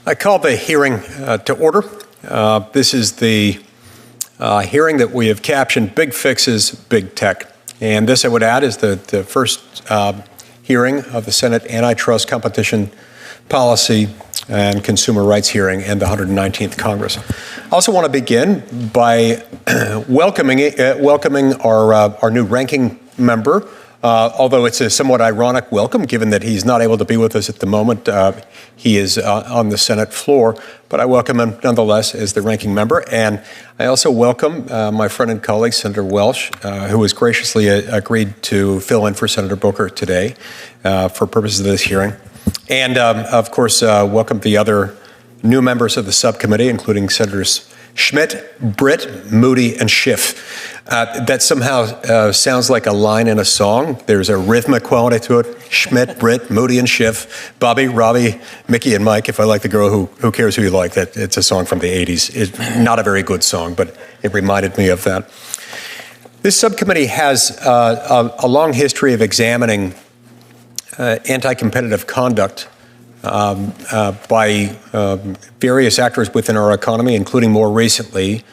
I call the hearing to order. This is the hearing that we have captioned Big Fixes, Big Tech. And this, I would add, is the first hearing of the Senate Antitrust, Competition Policy and Consumer Rights hearing in the 119th Congress. I also want to begin by welcoming our new ranking member, although it's a somewhat ironic welcome, given that he's not able to be with us at the moment. He is on the Senate floor, but I welcome him nonetheless as the ranking member. And I also welcome my friend and colleague, Senator Welch, who has graciously agreed to fill in for Senator Booker today for purposes of this hearing. And, of course, welcome the other new members of the subcommittee, including Senators Schmidt, Britt, Moody, and Schiff. That somehow sounds like a line in a song. There's a rhythmic quality to it. Schmidt, Britt, Moody, and Schiff. Bobby, Robbie, Mickey, and Mike. If I like the girl, who cares who you like? That it's a song from the 80s. It's not a very good song, but it reminded me of that. This subcommittee has a long history of examining anti-competitive conduct by various actors within our economy, including more recently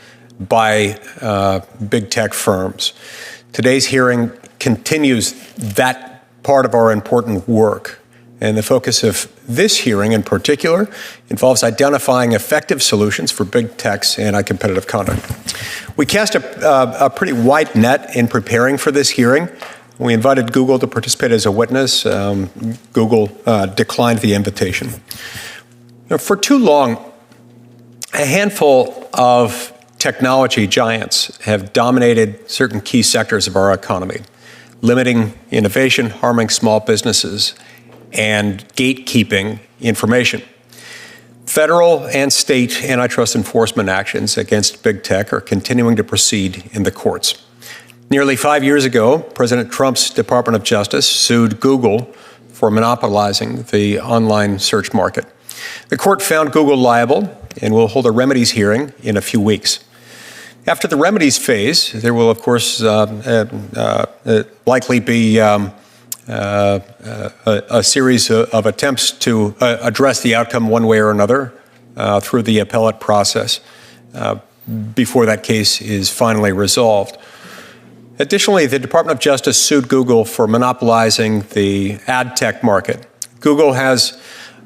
by big tech firms. Today's hearing continues that part of our important work. And the focus of this hearing in particular involves identifying effective solutions for big tech's anti-competitive conduct. We cast a pretty wide net in preparing for this hearing. We invited Google to participate as a witness. Google declined the invitation. For too long, a handful of technology giants have dominated certain key sectors of our economy, limiting innovation, harming small businesses, and gatekeeping information. Federal and state antitrust enforcement actions against big tech are continuing to proceed in the courts. Nearly 5 years ago, President Trump's Department of Justice sued Google for monopolizing the online search market. The court found Google liable and will hold a remedies hearing in a few weeks. After the remedies phase, there will, of course, likely be a series of attempts to address the outcome one way or another through the appellate process before that case is finally resolved. Additionally, the Department of Justice sued Google for monopolizing the ad tech market. Google has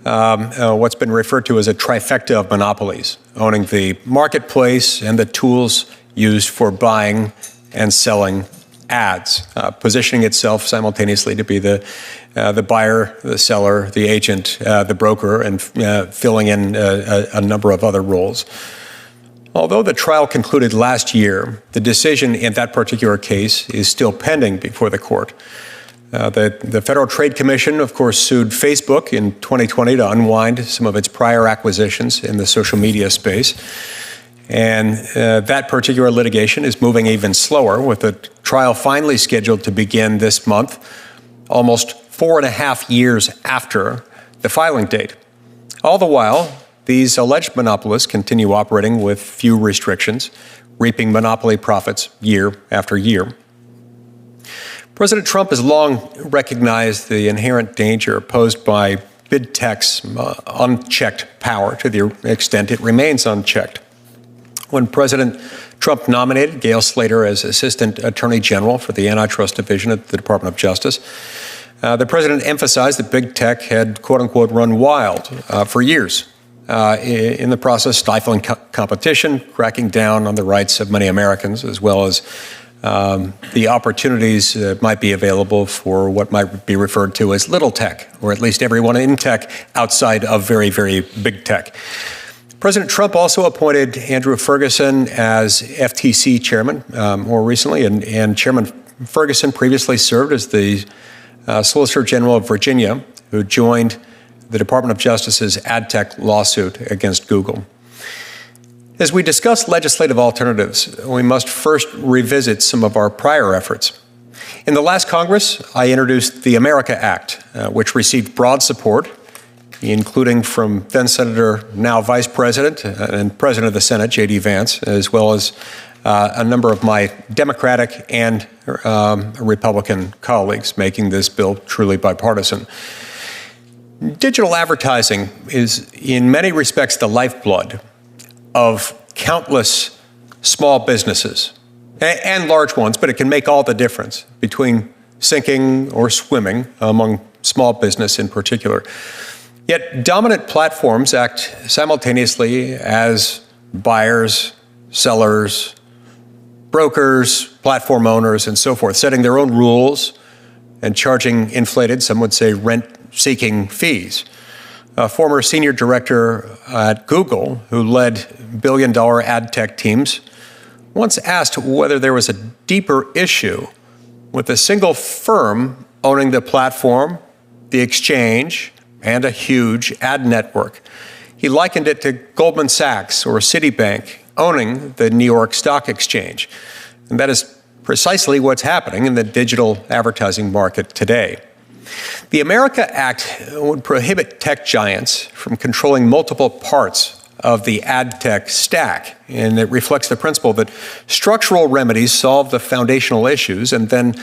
what's been referred to as a trifecta of monopolies, owning the marketplace and the tools used for buying and selling ads, positioning itself simultaneously to be the buyer, the seller, the agent, the broker, and filling in a number of other roles. Although the trial concluded last year, the decision in that particular case is still pending before the court. The Federal Trade Commission, of course, sued Facebook in 2020 to unwind some of its prior acquisitions in the social media space. And that particular litigation is moving even slower, with the trial finally scheduled to begin this month, almost 4.5 years after the filing date. All the while, these alleged monopolists continue operating with few restrictions, reaping monopoly profits year after year. President Trump has long recognized the inherent danger posed by big tech's unchecked power to the extent it remains unchecked. When President Trump nominated Gail Slater as Assistant Attorney General for the Antitrust Division at the Department of Justice, the president emphasized that big tech had, quote unquote, run wild for years. In the process, stifling competition, cracking down on the rights of many Americans, as well as the opportunities that might be available for what might be referred to as little tech, or at least everyone in tech outside of very, very big tech. President Trump also appointed Andrew Ferguson as FTC chairman more recently, and Chairman Ferguson previously served as the Solicitor General of Virginia, who joined the Department of Justice's ad tech lawsuit against Google. As we discuss legislative alternatives, we must first revisit some of our prior efforts. In the last Congress, I introduced the America Act, which received broad support, including from then Senator, now Vice President and President of the Senate, J.D. Vance, as well as a number of my Democratic and Republican colleagues, making this bill truly bipartisan. Digital advertising is, in many respects, the lifeblood of countless small businesses and large ones, but it can make all the difference between sinking or swimming among small business in particular. Yet dominant platforms act simultaneously as buyers, sellers, brokers, platform owners, and so forth, setting their own rules and charging inflated, some would say rent-seeking fees. A former senior director at Google, who led billion-dollar ad tech teams, once asked whether there was a deeper issue with a single firm owning the platform, the exchange, and a huge ad network. He likened it to Goldman Sachs or Citibank owning the New York Stock Exchange. And that is precisely what's happening in the digital advertising market today. The America Act would prohibit tech giants from controlling multiple parts of the ad tech stack, and it reflects the principle that structural remedies solve the foundational issues and then,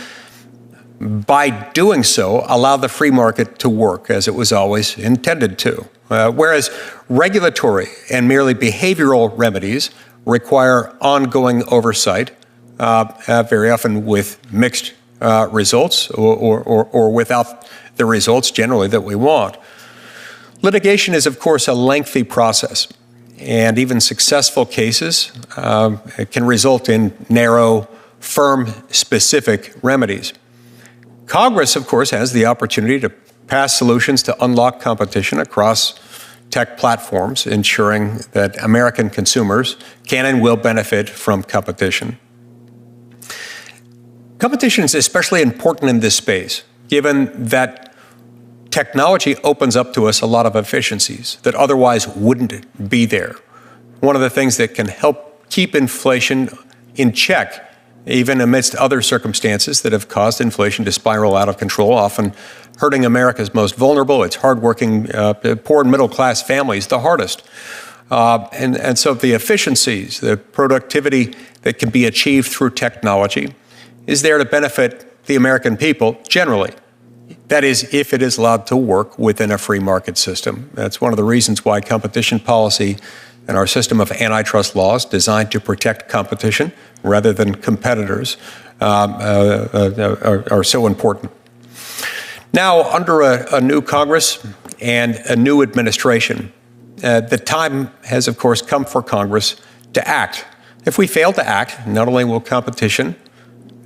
by doing so, allow the free market to work as it was always intended to. Whereas regulatory and merely behavioral remedies require ongoing oversight, very often with mixed results or without the results generally that we want. Litigation is, of course, a lengthy process, and even successful cases can result in narrow, firm-specific remedies. Congress, of course, has the opportunity to pass solutions to unlock competition across tech platforms, ensuring that American consumers can and will benefit from competition. Competition is especially important in this space, given that technology opens up to us a lot of efficiencies that otherwise wouldn't be there. One of the things that can help keep inflation in check, even amidst other circumstances that have caused inflation to spiral out of control, often hurting America's most vulnerable, its hardworking, poor and middle-class families the hardest. And so the efficiencies, the productivity that can be achieved through technology is there to benefit the American people generally. That is, if it is allowed to work within a free market system. That's one of the reasons why competition policy and our system of antitrust laws designed to protect competition rather than competitors are so important. Now, under a new Congress and a new administration, the time has, of course, come for Congress to act. If we fail to act, not only will competition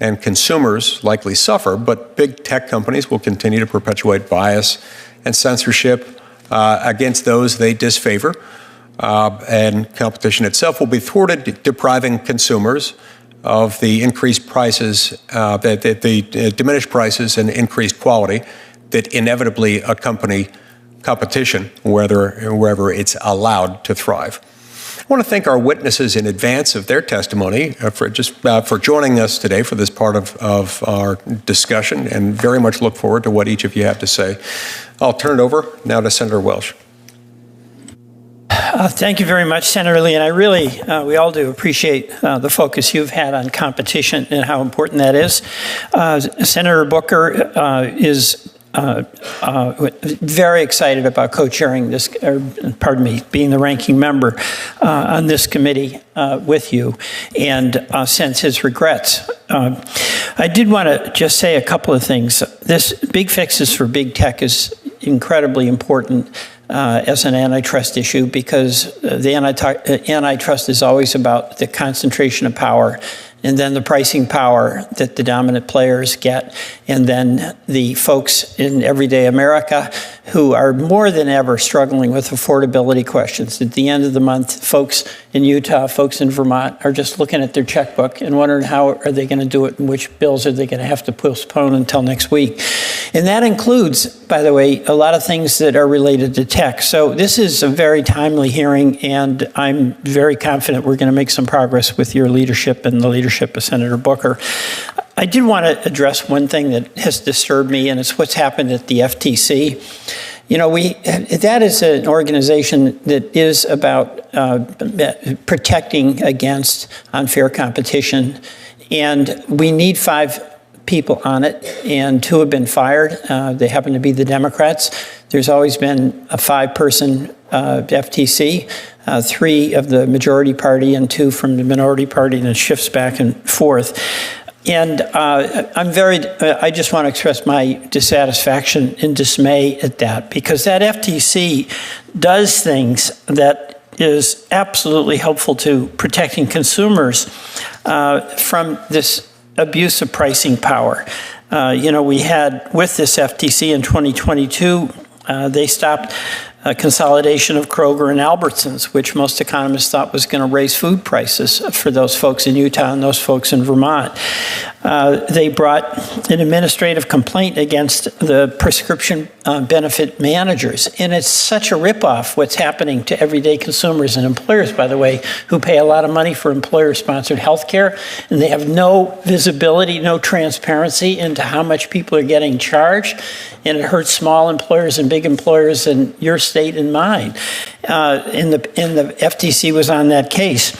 and consumers likely suffer, but big tech companies will continue to perpetuate bias and censorship against those they disfavor. And competition itself will be thwarted, depriving consumers of the increased prices, the diminished prices and increased quality that inevitably accompany competition, wherever it's allowed to thrive. I want to thank our witnesses in advance of their testimony for joining us today for this part of our discussion, and very much look forward to what each of you have to say. I'll turn it over now to Senator Welch. Thank you very much, Senator Lee. And I really, we all do appreciate the focus you've had on competition and how important that is. Senator Booker is very excited about co-chairing this, being the ranking member on this committee with you, and sends his regrets. I did want to just say a couple of things. This big fixes for big tech is incredibly important as an antitrust issue, because the antitrust is always about the concentration of power, and then the pricing power that the dominant players get, and then the folks in everyday America who are more than ever struggling with affordability questions. At the end of the month, folks in Utah, folks in Vermont are just looking at their checkbook and wondering how are they going to do it and which bills are they going to have to postpone until next week. And that includes, by the way, a lot of things that are related to tech. So this is a very timely hearing, and I'm very confident we're going to make some progress with your leadership and the leadership of Senator Booker. I did want to address one thing that has disturbed me, and it's what's happened at the FTC. You know, that is an organization that is about protecting against unfair competition, and we need 5 people on it, and 2 have been fired. They happen to be the Democrats. There's always been a 5-person FTC, 3 of the majority party and 2 from the minority party, and it shifts back and forth. And I just want to express my dissatisfaction and dismay at that, because that FTC does things that is absolutely helpful to protecting consumers from this abuse of pricing power. We had, with this FTC in 2022, they stopped consolidation of Kroger and Albertsons, which most economists thought was going to raise food prices for those folks in Utah and those folks in Vermont. They brought an administrative complaint against the prescription benefit managers. And it's such a ripoff what's happening to everyday consumers and employers, by the way, who pay a lot of money for employer-sponsored health care, and they have no visibility, no transparency into how much people are getting charged. And it hurts small employers and big employers in your state and mine. And the FTC was on that case.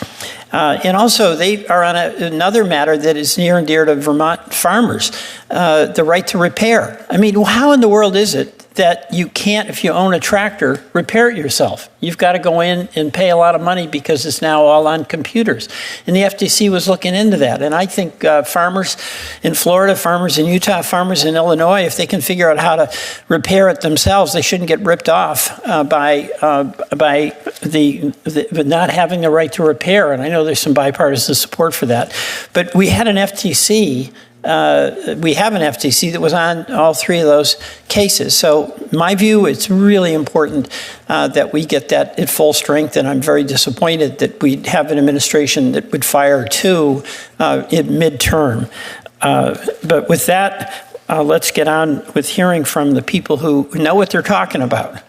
And also, they are on another matter that is near and dear to Vermont farmers, the right to repair. I mean, how in the world is it that you can't, if you own a tractor, repair it yourself? You've got to go in and pay a lot of money because it's now all on computers. And the FTC was looking into that. And I think farmers in Florida, farmers in Utah, farmers in Illinois, if they can figure out how to repair it themselves, they shouldn't get ripped off by the not having the right to repair. And I know there's some bipartisan support for that. But we had an FTC. We have an FTC that was on all 3 of those cases. So my view, it's really important that we get that at full strength, and I'm very disappointed that we have an administration that would fire 2 in midterm. But with that, let's get on with hearing from the people who know what they're talking about.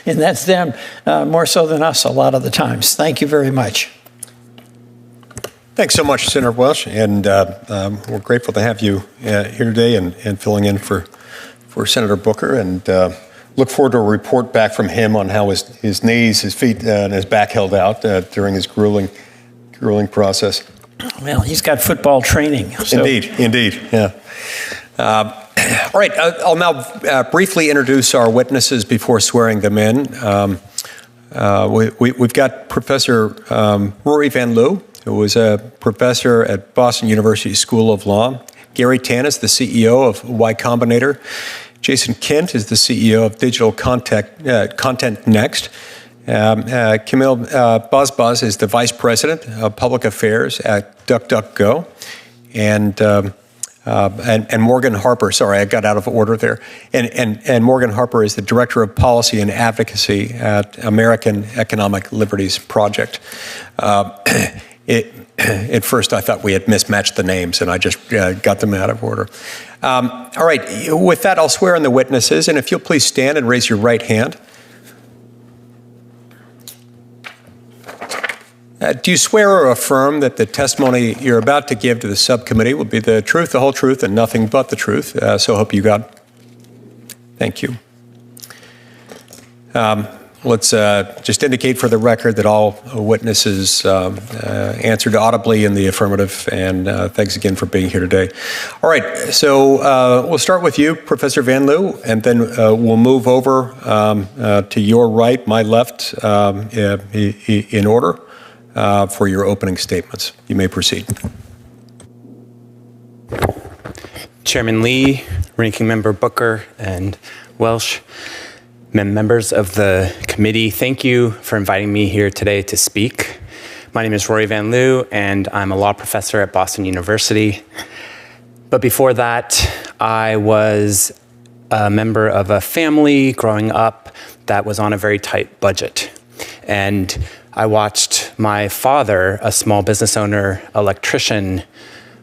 And that's them more so than us a lot of the times. Thank you very much. Thanks so much, Senator Welch, and we're grateful to have you here today and filling in for Senator Booker, and look forward to a report back from him on how his knees, his feet, and his back held out during his grueling process. Well, he's got football training. So. Indeed, yeah. All right, I'll now briefly introduce our witnesses before swearing them in. We've got Professor Rory Van Loo, who was a professor at Boston University School of Law. Gary Tan is the CEO of Y Combinator. Jason Kint is the CEO of Digital Content Next. Camille Bazbaz is the Vice President of Public Affairs at DuckDuckGo. And Morgan Harper, sorry, I got out of order there. And Morgan Harper is the Director of Policy and Advocacy at American Economic Liberties Project. At first, I thought we had mismatched the names, and I just got them out of order. All right, with that, I'll swear in the witnesses, and if you'll please stand and raise your right hand. Do you swear or affirm that the testimony you're about to give to the subcommittee will be the truth, the whole truth, and nothing but the truth? So help you God. Thank you. Let's just indicate for the record that all witnesses answered audibly in the affirmative, and thanks again for being here today. All right, so we'll start with you, Professor Van Loo, and then we'll move over to your right, my left, in order for your opening statements. You may proceed. Chairman Lee, Ranking Member Booker, and Welsh, members of the committee, thank you for inviting me here today to speak. My name is Rory Van Loo, and I'm a law professor at Boston University. But before that, I was a member of a family growing up that was on a very tight budget. And I watched my father, a small business owner, electrician,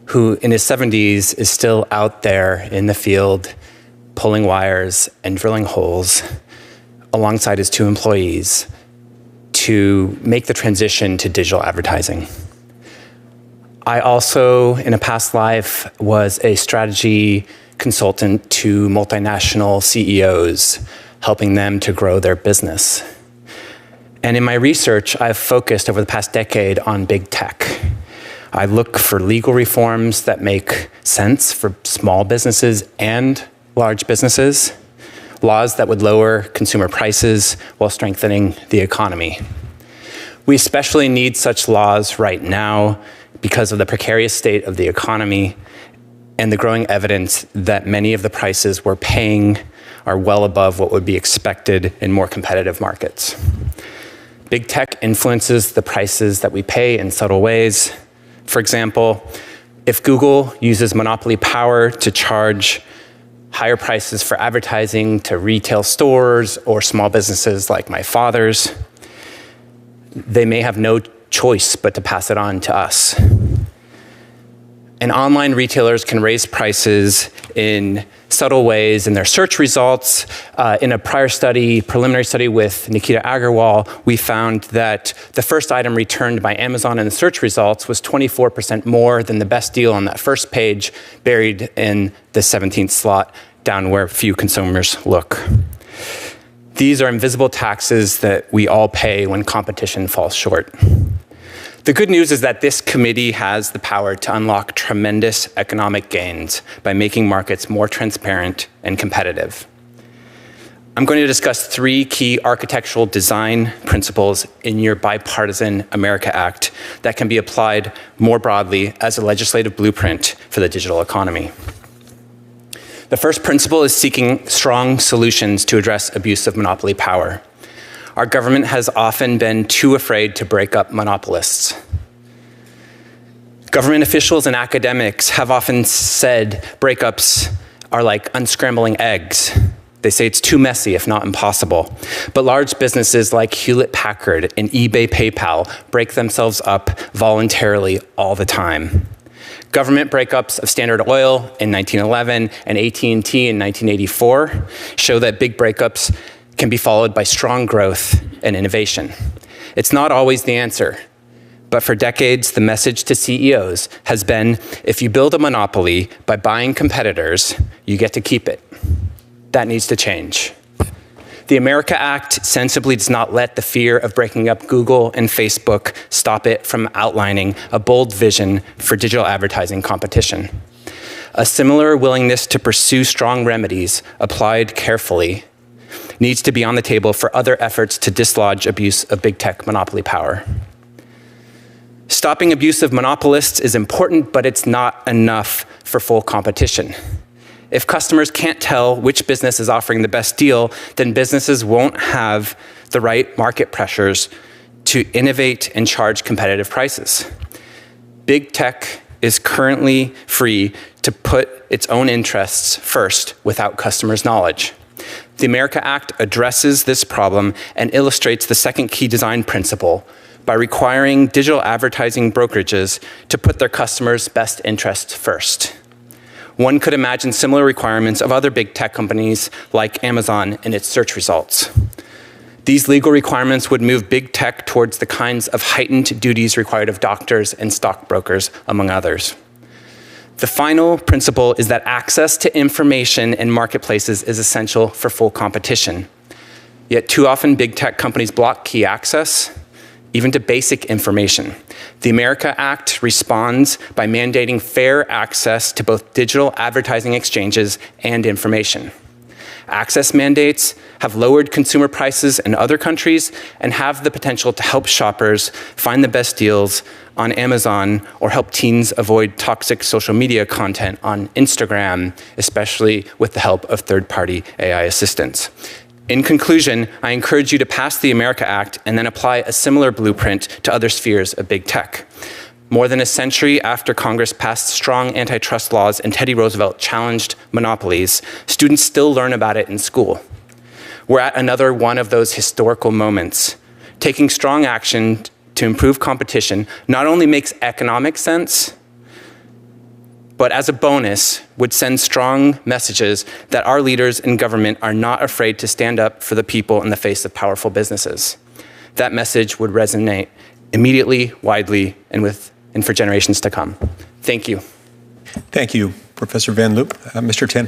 who in his 70s is still out there in the field pulling wires and drilling holes alongside his 2 employees to make the transition to digital advertising. I also, in a past life, was a strategy consultant to multinational CEOs, helping them to grow their business. And in my research, I've focused over the past decade on big tech. I look for legal reforms that make sense for small businesses and large businesses, laws that would lower consumer prices while strengthening the economy. We especially need such laws right now because of the precarious state of the economy and the growing evidence that many of the prices we're paying are well above what would be expected in more competitive markets. Big tech influences the prices that we pay in subtle ways. For example, if Google uses monopoly power to charge higher prices for advertising to retail stores or small businesses like my father's, they may have no choice but to pass it on to us. And online retailers can raise prices in subtle ways in their search results. In a prior study, preliminary study with Nikita Agarwal, we found that the first item returned by Amazon in the search results was 24% more than the best deal on that first page, buried in the 17th slot, down where few consumers look. These are invisible taxes that we all pay when competition falls short. The good news is that this committee has the power to unlock tremendous economic gains by making markets more transparent and competitive. I'm going to discuss 3 key architectural design principles in your Bipartisan America Act that can be applied more broadly as a legislative blueprint for the digital economy. The first principle is seeking strong solutions to address abuse of monopoly power. Our government has often been too afraid to break up monopolists. Government officials and academics have often said breakups are like unscrambling eggs. They say it's too messy, if not impossible. But large businesses like Hewlett-Packard and eBay, PayPal break themselves up voluntarily all the time. Government breakups of Standard Oil in 1911 and AT&T in 1984 show that big breakups can be followed by strong growth and innovation. It's not always the answer, but for decades, the message to CEOs has been, if you build a monopoly by buying competitors, you get to keep it. That needs to change. The America Act sensibly does not let the fear of breaking up Google and Facebook stop it from outlining a bold vision for digital advertising competition. A similar willingness to pursue strong remedies applied carefully needs to be on the table for other efforts to dislodge abuse of big tech monopoly power. Stopping abuse of monopolists is important, but it's not enough for full competition. If customers can't tell which business is offering the best deal, then businesses won't have the right market pressures to innovate and charge competitive prices. Big tech is currently free to put its own interests first without customers' knowledge. The America Act addresses this problem and illustrates the second key design principle by requiring digital advertising brokerages to put their customers' best interests first. One could imagine similar requirements of other big tech companies like Amazon in its search results. These legal requirements would move big tech towards the kinds of heightened duties required of doctors and stockbrokers, among others. The final principle is that access to information in marketplaces is essential for full competition. Yet too often, big tech companies block key access, even to basic information. The America Act responds by mandating fair access to both digital advertising exchanges and information. Access mandates have lowered consumer prices in other countries and have the potential to help shoppers find the best deals on Amazon or help teens avoid toxic social media content on Instagram, especially with the help of third-party AI assistants. In conclusion, I encourage you to pass the America Act and then apply a similar blueprint to other spheres of big tech. More than a century after Congress passed strong antitrust laws and Teddy Roosevelt challenged monopolies, students still learn about it in school. We're at another one of those historical moments. Taking strong action to improve competition not only makes economic sense, but as a bonus, would send strong messages that our leaders in government are not afraid to stand up for the people in the face of powerful businesses. That message would resonate immediately, widely, and for generations to come. Thank you. Thank you, Professor Van Loop. Mr. Tin.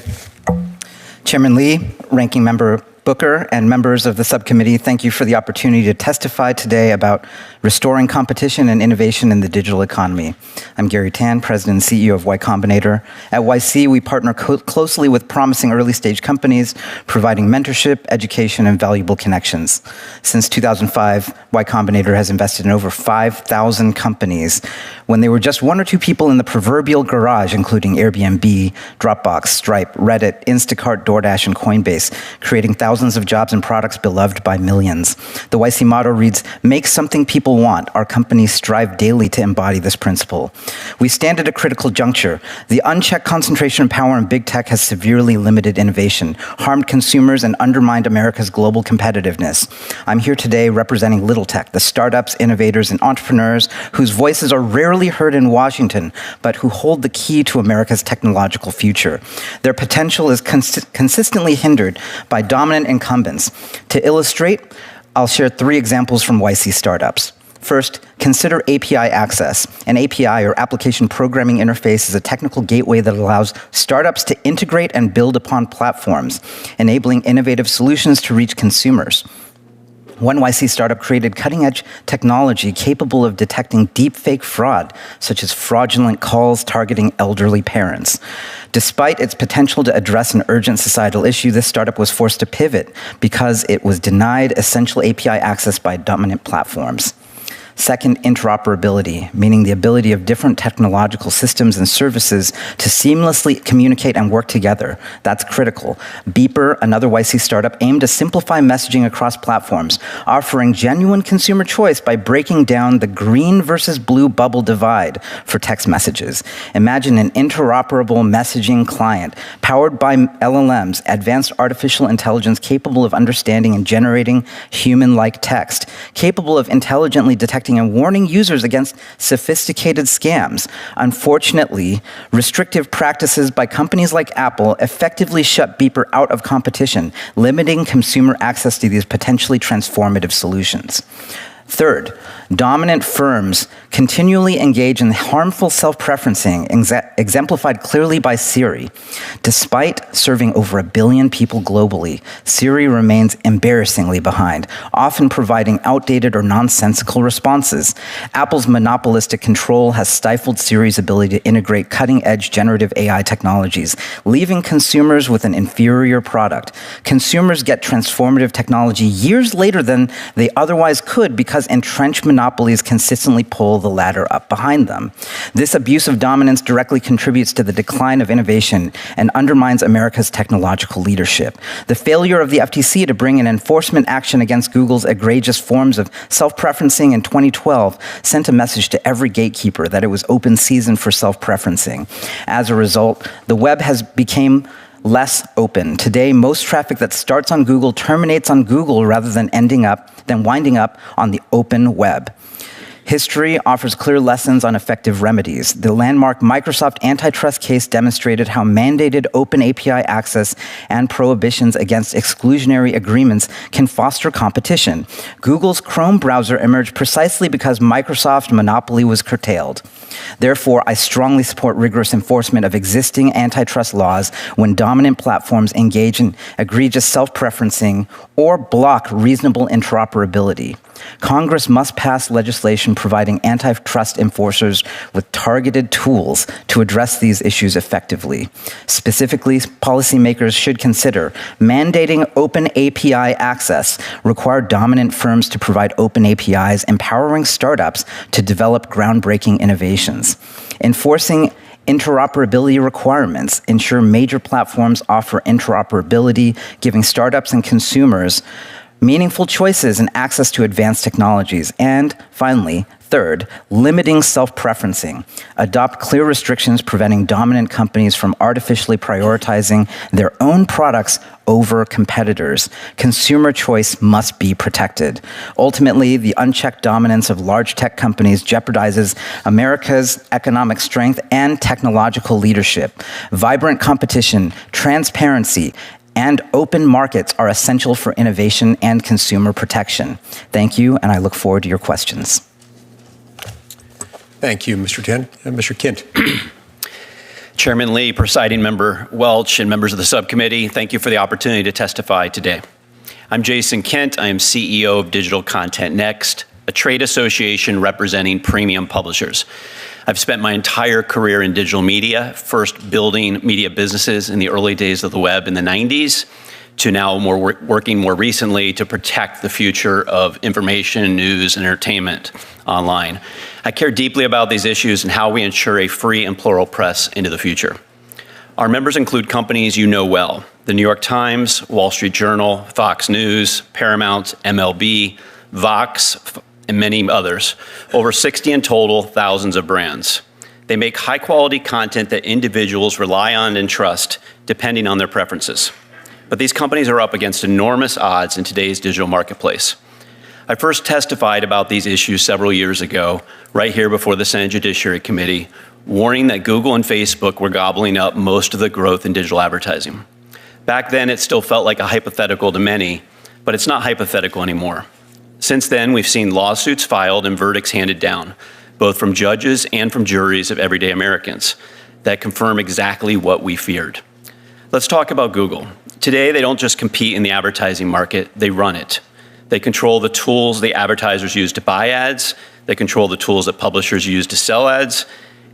Chairman Lee, Ranking Member Booker and members of the subcommittee, thank you for the opportunity to testify today about restoring competition and innovation in the digital economy. I'm Gary Tan, President and CEO of Y Combinator. At YC, we partner closely with promising early-stage companies, providing mentorship, education, and valuable connections. Since 2005, Y Combinator has invested in over 5,000 companies when they were just one or two people in the proverbial garage, including Airbnb, Dropbox, Stripe, Reddit, Instacart, DoorDash, and Coinbase, creating thousands of jobs and products beloved by millions. The YC motto reads, "Make something people want. Our companies strive daily to embody this principle." We stand at a critical juncture. The unchecked concentration of power in big tech has severely limited innovation, harmed consumers, and undermined America's global competitiveness. I'm here today representing Little Tech, the startups, innovators, and entrepreneurs whose voices are rarely heard in Washington, but who hold the key to America's technological future. Their potential is consistently hindered by dominant incumbents. To illustrate, I'll share 3 examples from YC startups. First, consider API access. An API, or application programming interface, is a technical gateway that allows startups to integrate and build upon platforms, enabling innovative solutions to reach consumers. One YC startup created cutting-edge technology capable of detecting deepfake fraud, such as fraudulent calls targeting elderly parents. Despite its potential to address an urgent societal issue, this startup was forced to pivot because it was denied essential API access by dominant platforms. Second, interoperability, meaning the ability of different technological systems and services to seamlessly communicate and work together. That's critical. Beeper, another YC startup, aimed to simplify messaging across platforms, offering genuine consumer choice by breaking down the green versus blue bubble divide for text messages. Imagine an interoperable messaging client powered by LLMs, advanced artificial intelligence capable of understanding and generating human-like text, capable of intelligently detecting and warning users against sophisticated scams. Unfortunately, restrictive practices by companies like Apple effectively shut Beeper out of competition, limiting consumer access to these potentially transformative solutions. Third, dominant firms continually engage in harmful self-preferencing, exemplified clearly by Siri. Despite serving over 1 billion people globally, Siri remains embarrassingly behind, often providing outdated or nonsensical responses. Apple's monopolistic control has stifled Siri's ability to integrate cutting-edge generative AI technologies, leaving consumers with an inferior product. Consumers get transformative technology years later than they otherwise could because entrenched monopolies consistently pull the ladder up behind them. This abuse of dominance directly contributes to the decline of innovation and undermines America's technological leadership. The failure of the FTC to bring an enforcement action against Google's egregious forms of self-preferencing in 2012 sent a message to every gatekeeper that it was open season for self-preferencing. As a result, the web has become less open. Today, most traffic that starts on Google terminates on Google rather than winding up on the open web. History offers clear lessons on effective remedies. The landmark Microsoft antitrust case demonstrated how mandated open API access and prohibitions against exclusionary agreements can foster competition. Google's Chrome browser emerged precisely because Microsoft's monopoly was curtailed. Therefore, I strongly support rigorous enforcement of existing antitrust laws when dominant platforms engage in egregious self-preferencing or block reasonable interoperability. Congress must pass legislation providing antitrust enforcers with targeted tools to address these issues effectively. Specifically, policymakers should consider mandating open API access, require dominant firms to provide open APIs, empowering startups to develop groundbreaking innovations, enforcing interoperability requirements, ensure major platforms offer interoperability, giving startups and consumers meaningful choices and access to advanced technologies. And finally, third, limiting self-preferencing. Adopt clear restrictions preventing dominant companies from artificially prioritizing their own products over competitors. Consumer choice must be protected. Ultimately, the unchecked dominance of large tech companies jeopardizes America's economic strength and technological leadership. Vibrant competition, transparency, and open markets are essential for innovation and consumer protection. Thank you, and I look forward to your questions. Thank you, Mr. Tan. Mr. Kint. Chairman Lee, Presiding Member Welch, and members of the subcommittee, thank you for the opportunity to testify today. I'm Jason Kint. I am CEO of Digital Content Next, a trade association representing premium publishers. I've spent my entire career in digital media, first building media businesses in the early days of the web in the 90s, to now working more recently to protect the future of information, news, and entertainment online. I care deeply about these issues and how we ensure a free and plural press into the future. Our members include companies you know well: the New York Times, Wall Street Journal, Fox News, Paramount, MLB, Vox, and many others. Over 60 in total, thousands of brands. They make high-quality content that individuals rely on and trust, depending on their preferences. But these companies are up against enormous odds in today's digital marketplace. I first testified about these issues several years ago, right here before the Senate Judiciary Committee, warning that Google and Facebook were gobbling up most of the growth in digital advertising. Back then, it still felt like a hypothetical to many, but it's not hypothetical anymore. Since then, we've seen lawsuits filed and verdicts handed down, both from judges and from juries of everyday Americans, that confirm exactly what we feared. Let's talk about Google. Today, they don't just compete in the advertising market, they run it. They control the tools the advertisers use to buy ads, they control the tools that publishers use to sell ads,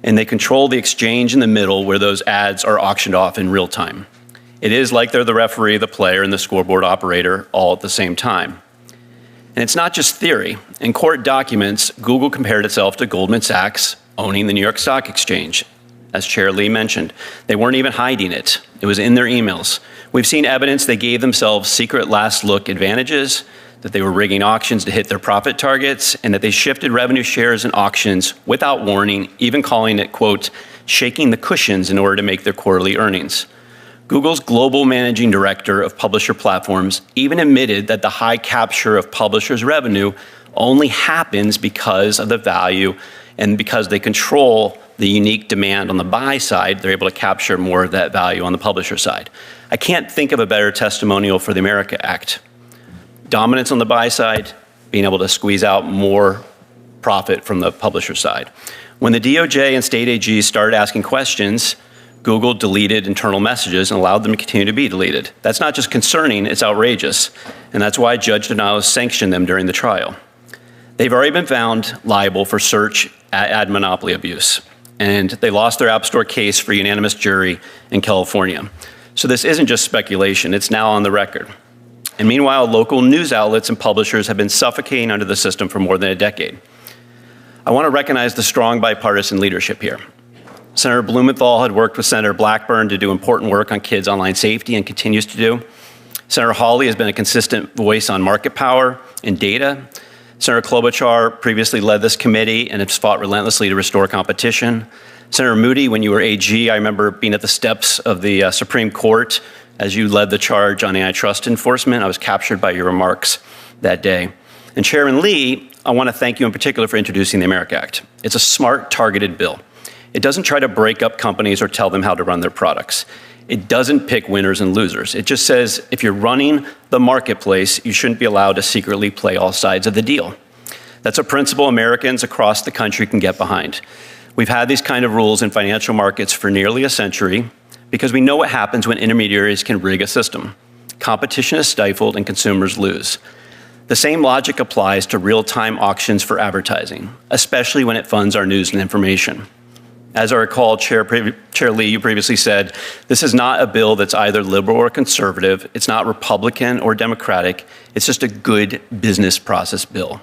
and they control the exchange in the middle where those ads are auctioned off in real time. It is like they're the referee, the player, and the scoreboard operator all at the same time. And it's not just theory. In court documents, Google compared itself to Goldman Sachs, owning the New York Stock Exchange. As Chair Lee mentioned, they weren't even hiding it. It was in their emails. We've seen evidence they gave themselves secret last look advantages, that they were rigging auctions to hit their profit targets, and that they shifted revenue shares in auctions without warning, even calling it, quote, shaking the cushions in order to make their quarterly earnings. Google's global managing director of publisher platforms even admitted that the high capture of publishers' revenue only happens because of the value and because they control the unique demand on the buy side. They're able to capture more of that value on the publisher side. I can't think of a better testimonial for the America Act. Dominance on the buy side, being able to squeeze out more profit from the publisher side. When the DOJ and state AGs started asking questions, Google deleted internal messages and allowed them to continue to be deleted. That's not just concerning, it's outrageous. And that's why Judge Donato sanctioned them during the trial. They've already been found liable for search ad monopoly abuse. And they lost their App Store case for unanimous jury in California. So this isn't just speculation, it's now on the record. And meanwhile, local news outlets and publishers have been suffocating under the system for more than a decade. I want to recognize the strong bipartisan leadership here. Senator Blumenthal had worked with Senator Blackburn to do important work on kids' online safety and continues to do. Senator Hawley has been a consistent voice on market power and data. Senator Klobuchar previously led this committee and has fought relentlessly to restore competition. Senator Moody, when you were AG, I remember being at the steps of the Supreme Court as you led the charge on antitrust enforcement. I was captured by your remarks that day. And Chairman Lee, I want to thank you in particular for introducing the America Act. It's a smart, targeted bill. It doesn't try to break up companies or tell them how to run their products. It doesn't pick winners and losers. It just says if you're running the marketplace, you shouldn't be allowed to secretly play all sides of the deal. That's a principle Americans across the country can get behind. We've had these kind of rules in financial markets for nearly a century because we know what happens when intermediaries can rig a system. Competition is stifled and consumers lose. The same logic applies to real-time auctions for advertising, especially when it funds our news and information. As I recall, Chair Lee, you previously said, this is not a bill that's either liberal or conservative. It's not Republican or Democratic. It's just a good business process bill.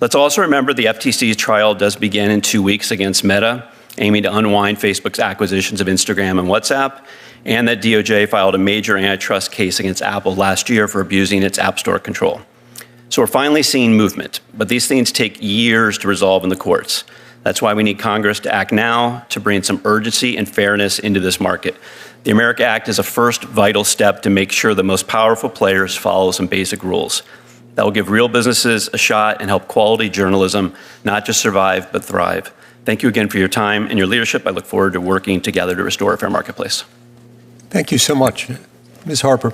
Let's also remember the FTC's trial does begin in 2 weeks against Meta, aiming to unwind Facebook's acquisitions of Instagram and WhatsApp, and that DOJ filed a major antitrust case against Apple last year for abusing its App Store control. So we're finally seeing movement, but these things take years to resolve in the courts. That's why we need Congress to act now to bring some urgency and fairness into this market. The America Act is a first vital step to make sure the most powerful players follow some basic rules. That will give real businesses a shot and help quality journalism not just survive, but thrive. Thank you again for your time and your leadership. I look forward to working together to restore a fair marketplace. Thank you so much. Ms. Harper.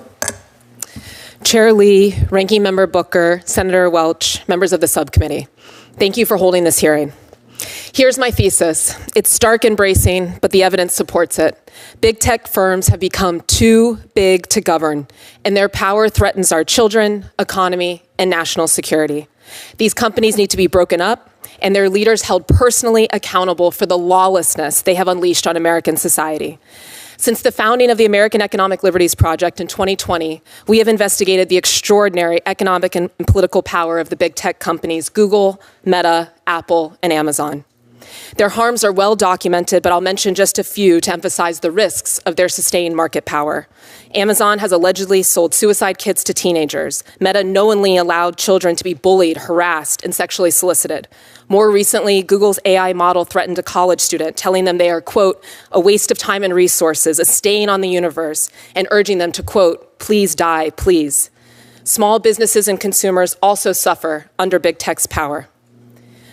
Chair Lee, Ranking Member Booker, Senator Welch, members of the subcommittee, thank you for holding this hearing. Here's my thesis. It's stark and bracing, but the evidence supports it. Big tech firms have become too big to govern, and their power threatens our children, economy, and national security. These companies need to be broken up, and their leaders held personally accountable for the lawlessness they have unleashed on American society. Since the founding of the American Economic Liberties Project in 2020, we have investigated the extraordinary economic and political power of the big tech companies Google, Meta, Apple, and Amazon. Their harms are well documented, but I'll mention just a few to emphasize the risks of their sustained market power. Amazon has allegedly sold suicide kits to teenagers. Meta knowingly allowed children to be bullied, harassed, and sexually solicited. More recently, Google's AI model threatened a college student, telling them they are, quote, a waste of time and resources, a stain on the universe, and urging them to, quote, please die, please. Small businesses and consumers also suffer under big tech's power.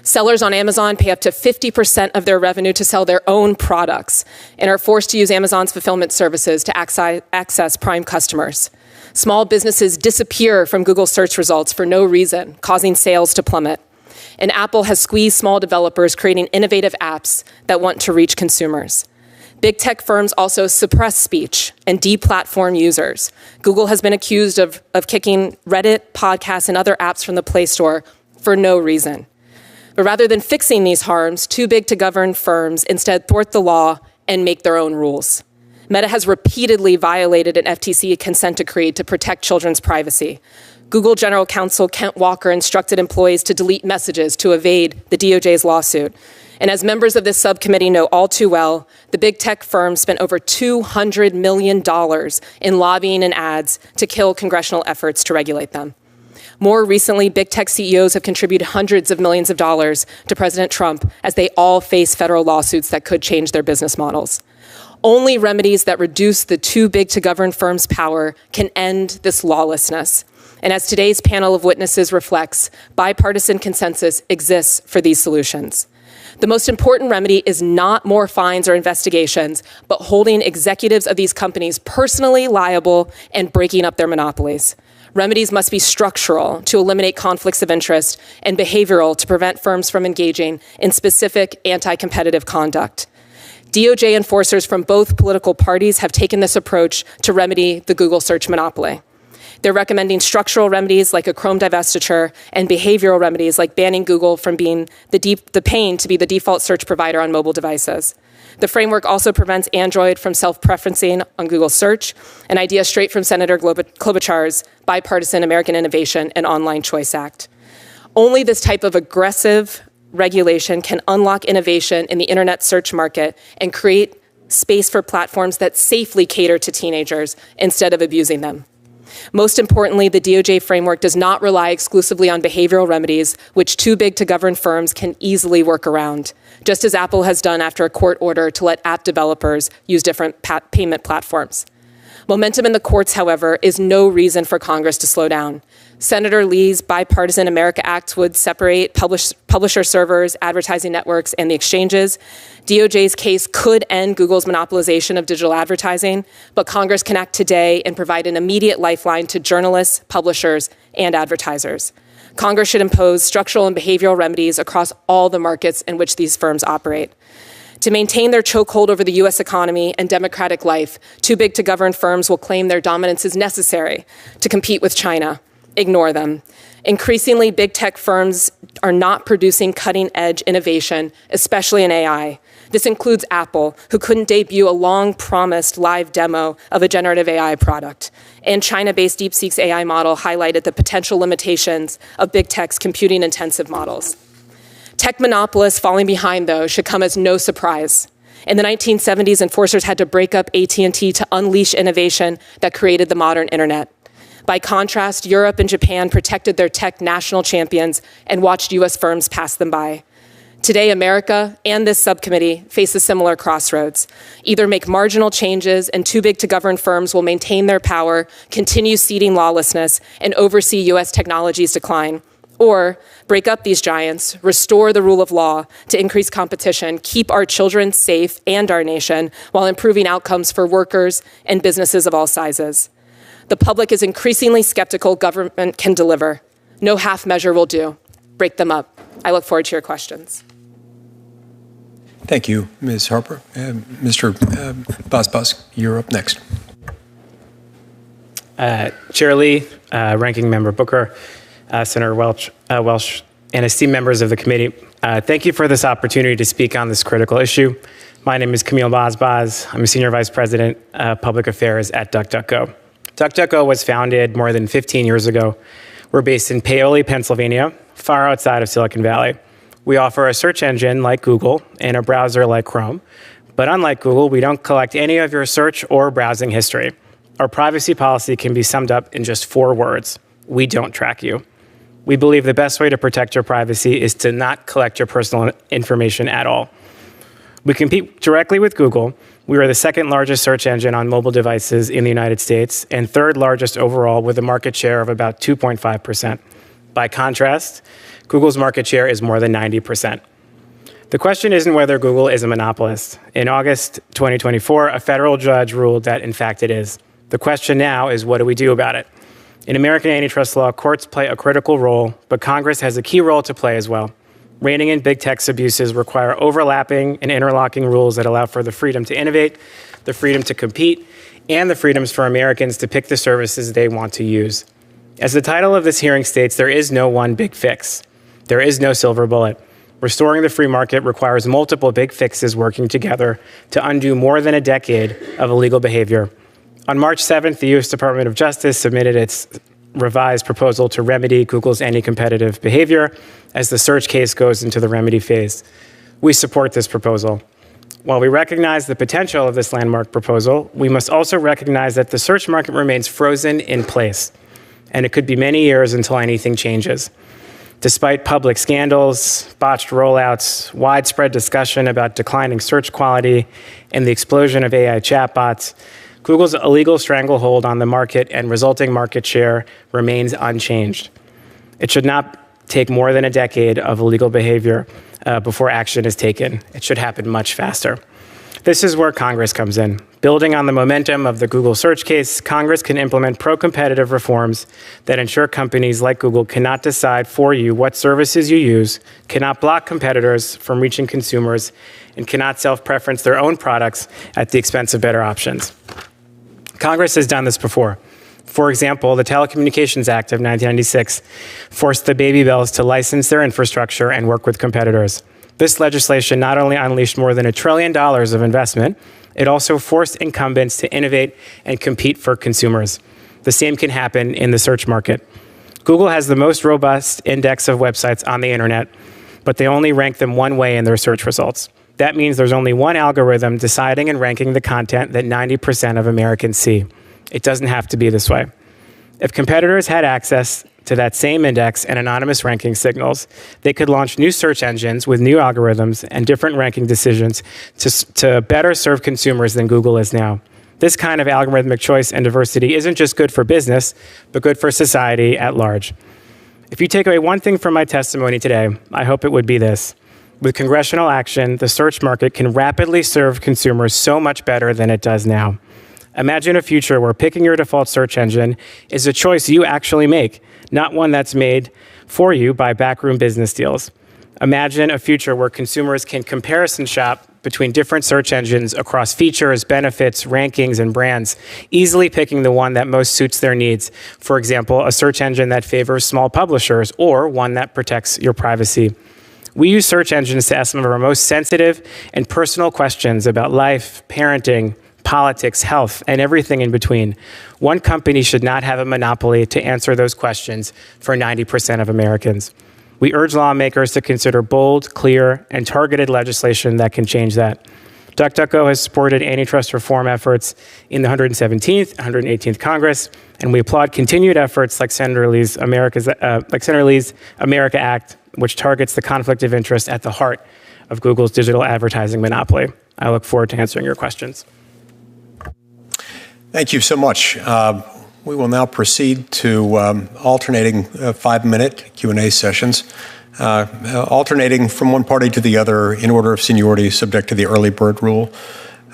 Sellers on Amazon pay up to 50% of their revenue to sell their own products and are forced to use Amazon's fulfillment services to access Prime customers. Small businesses disappear from Google search results for no reason, causing sales to plummet. And Apple has squeezed small developers, creating innovative apps that want to reach consumers. Big tech firms also suppress speech and deplatform users. Google has been accused of kicking Reddit, podcasts, and other apps from the Play Store for no reason. But rather than fixing these harms, too big to govern firms instead thwart the law and make their own rules. Meta has repeatedly violated an FTC consent decree to protect children's privacy. Google General Counsel Kent Walker instructed employees to delete messages to evade the DOJ's lawsuit. And as members of this subcommittee know all too well, the big tech firms spent over $200 million in lobbying and ads to kill congressional efforts to regulate them. More recently, big tech CEOs have contributed hundreds of millions of dollars to President Trump as they all face federal lawsuits that could change their business models. Only remedies that reduce the too big to govern firms' power can end this lawlessness. And as today's panel of witnesses reflects, bipartisan consensus exists for these solutions. The most important remedy is not more fines or investigations, but holding executives of these companies personally liable and breaking up their monopolies. Remedies must be structural to eliminate conflicts of interest and behavioral to prevent firms from engaging in specific anti-competitive conduct. DOJ enforcers from both political parties have taken this approach to remedy the Google search monopoly. They're recommending structural remedies like a Chrome divestiture and behavioral remedies like banning Google from being the pain to be the default search provider on mobile devices. The framework also prevents Android from self-preferencing on Google search, an idea straight from Senator Klobuchar's bipartisan American Innovation and Online Choice Act. Only this type of aggressive regulation can unlock innovation in the internet search market and create space for platforms that safely cater to teenagers instead of abusing them. Most importantly, the DOJ framework does not rely exclusively on behavioral remedies, which too big to govern firms can easily work around, just as Apple has done after a court order to let app developers use different payment platforms. Momentum in the courts, however, is no reason for Congress to slow down. Senator Lee's Bipartisan America Act would separate publisher servers, advertising networks, and the exchanges. DOJ's case could end Google's monopolization of digital advertising, but Congress can act today and provide an immediate lifeline to journalists, publishers, and advertisers. Congress should impose structural and behavioral remedies across all the markets in which these firms operate. To maintain their chokehold over the U.S. economy and democratic life, too big to govern firms will claim their dominance is necessary to compete with China. Ignore them. Increasingly, big tech firms are not producing cutting-edge innovation, especially in AI. This includes Apple, who couldn't debut a long-promised live demo of a generative AI product. And China-based DeepSeek's AI model highlighted the potential limitations of big tech's computing-intensive models. Tech monopolists falling behind, though, should come as no surprise. In the 1970s, enforcers had to break up AT&T to unleash innovation that created the modern internet. By contrast, Europe and Japan protected their tech national champions and watched U.S. firms pass them by. Today, America and this subcommittee face a similar crossroads. Either make marginal changes and too big to govern firms will maintain their power, continue seeding lawlessness, and oversee U.S. technology's decline, or break up these giants, restore the rule of law to increase competition, keep our children safe and our nation, while improving outcomes for workers and businesses of all sizes. The public is increasingly skeptical government can deliver. No half measure will do. Break them up. I look forward to your questions. Thank you, Ms. Harper. Mr. Bazbaz, you're up next. Chair Lee, Ranking Member Booker, Senator Welsh, and esteemed members of the committee, thank you for this opportunity to speak on this critical issue. My name is Camille Bazbaz. I'm a Senior Vice President, Public Affairs at DuckDuckGo. DuckDuckGo was founded more than 15 years ago. We're based in Paoli, Pennsylvania, far outside of Silicon Valley. We offer a search engine like Google and a browser like Chrome. But unlike Google, we don't collect any of your search or browsing history. Our privacy policy can be summed up in just 4 words. We don't track you. We believe the best way to protect your privacy is to not collect your personal information at all. We compete directly with Google. We are the 2nd largest search engine on mobile devices in the United States and 3rd largest overall with a market share of about 2.5%. By contrast, Google's market share is more than 90%. The question isn't whether Google is a monopolist. In August 2024, a federal judge ruled that, in fact, it is. The question now is, what do we do about it? In American antitrust law, courts play a critical role, but Congress has a key role to play as well. Reining in big tech's abuses require overlapping and interlocking rules that allow for the freedom to innovate, the freedom to compete, and the freedoms for Americans to pick the services they want to use. As the title of this hearing states, there is no one big fix. There is no silver bullet. Restoring the free market requires multiple big fixes working together to undo more than a decade of illegal behavior. On March 7th, the U.S. Department of Justice submitted its revised proposal to remedy Google's anti-competitive behavior as the search case goes into the remedy phase. We support this proposal. While we recognize the potential of this landmark proposal, we must also recognize that the search market remains frozen in place, and it could be many years until anything changes. Despite public scandals, botched rollouts, widespread discussion about declining search quality, and the explosion of AI chatbots, Google's illegal stranglehold on the market and resulting market share remains unchanged. It should not take more than a decade of illegal behavior before action is taken. It should happen much faster. This is where Congress comes in. Building on the momentum of the Google search case, Congress can implement pro-competitive reforms that ensure companies like Google cannot decide for you what services you use, cannot block competitors from reaching consumers, and cannot self-preference their own products at the expense of better options. Congress has done this before. For example, the Telecommunications Act of 1996 forced the baby bells to license their infrastructure and work with competitors. This legislation not only unleashed more than $1 trillion of investment, it also forced incumbents to innovate and compete for consumers. The same can happen in the search market. Google has the most robust index of websites on the internet, but they only rank them one way in their search results. That means there's only one algorithm deciding and ranking the content that 90% of Americans see. It doesn't have to be this way. If competitors had access to that same index and anonymous ranking signals, they could launch new search engines with new algorithms and different ranking decisions to better serve consumers than Google is now. This kind of algorithmic choice and diversity isn't just good for business, but good for society at large. If you take away one thing from my testimony today, I hope it would be this. With congressional action, the search market can rapidly serve consumers so much better than it does now. Imagine a future where picking your default search engine is a choice you actually make, not one that's made for you by backroom business deals. Imagine a future where consumers can comparison shop between different search engines across features, benefits, rankings, and brands, easily picking the one that most suits their needs. For example, a search engine that favors small publishers or one that protects your privacy. We use search engines to ask some of our most sensitive and personal questions about life, parenting, politics, health, and everything in between. One company should not have a monopoly to answer those questions for 90% of Americans. We urge lawmakers to consider bold, clear, and targeted legislation that can change that. DuckDuckGo has supported antitrust reform efforts in the 117th, 118th Congress, and we applaud continued efforts like Senator Lee's America Act, which targets the conflict of interest at the heart of Google's digital advertising monopoly. I look forward to answering your questions. Thank you so much. We will now proceed to alternating 5-minute Q&A sessions, alternating from one party to the other in order of seniority, subject to the early bird rule.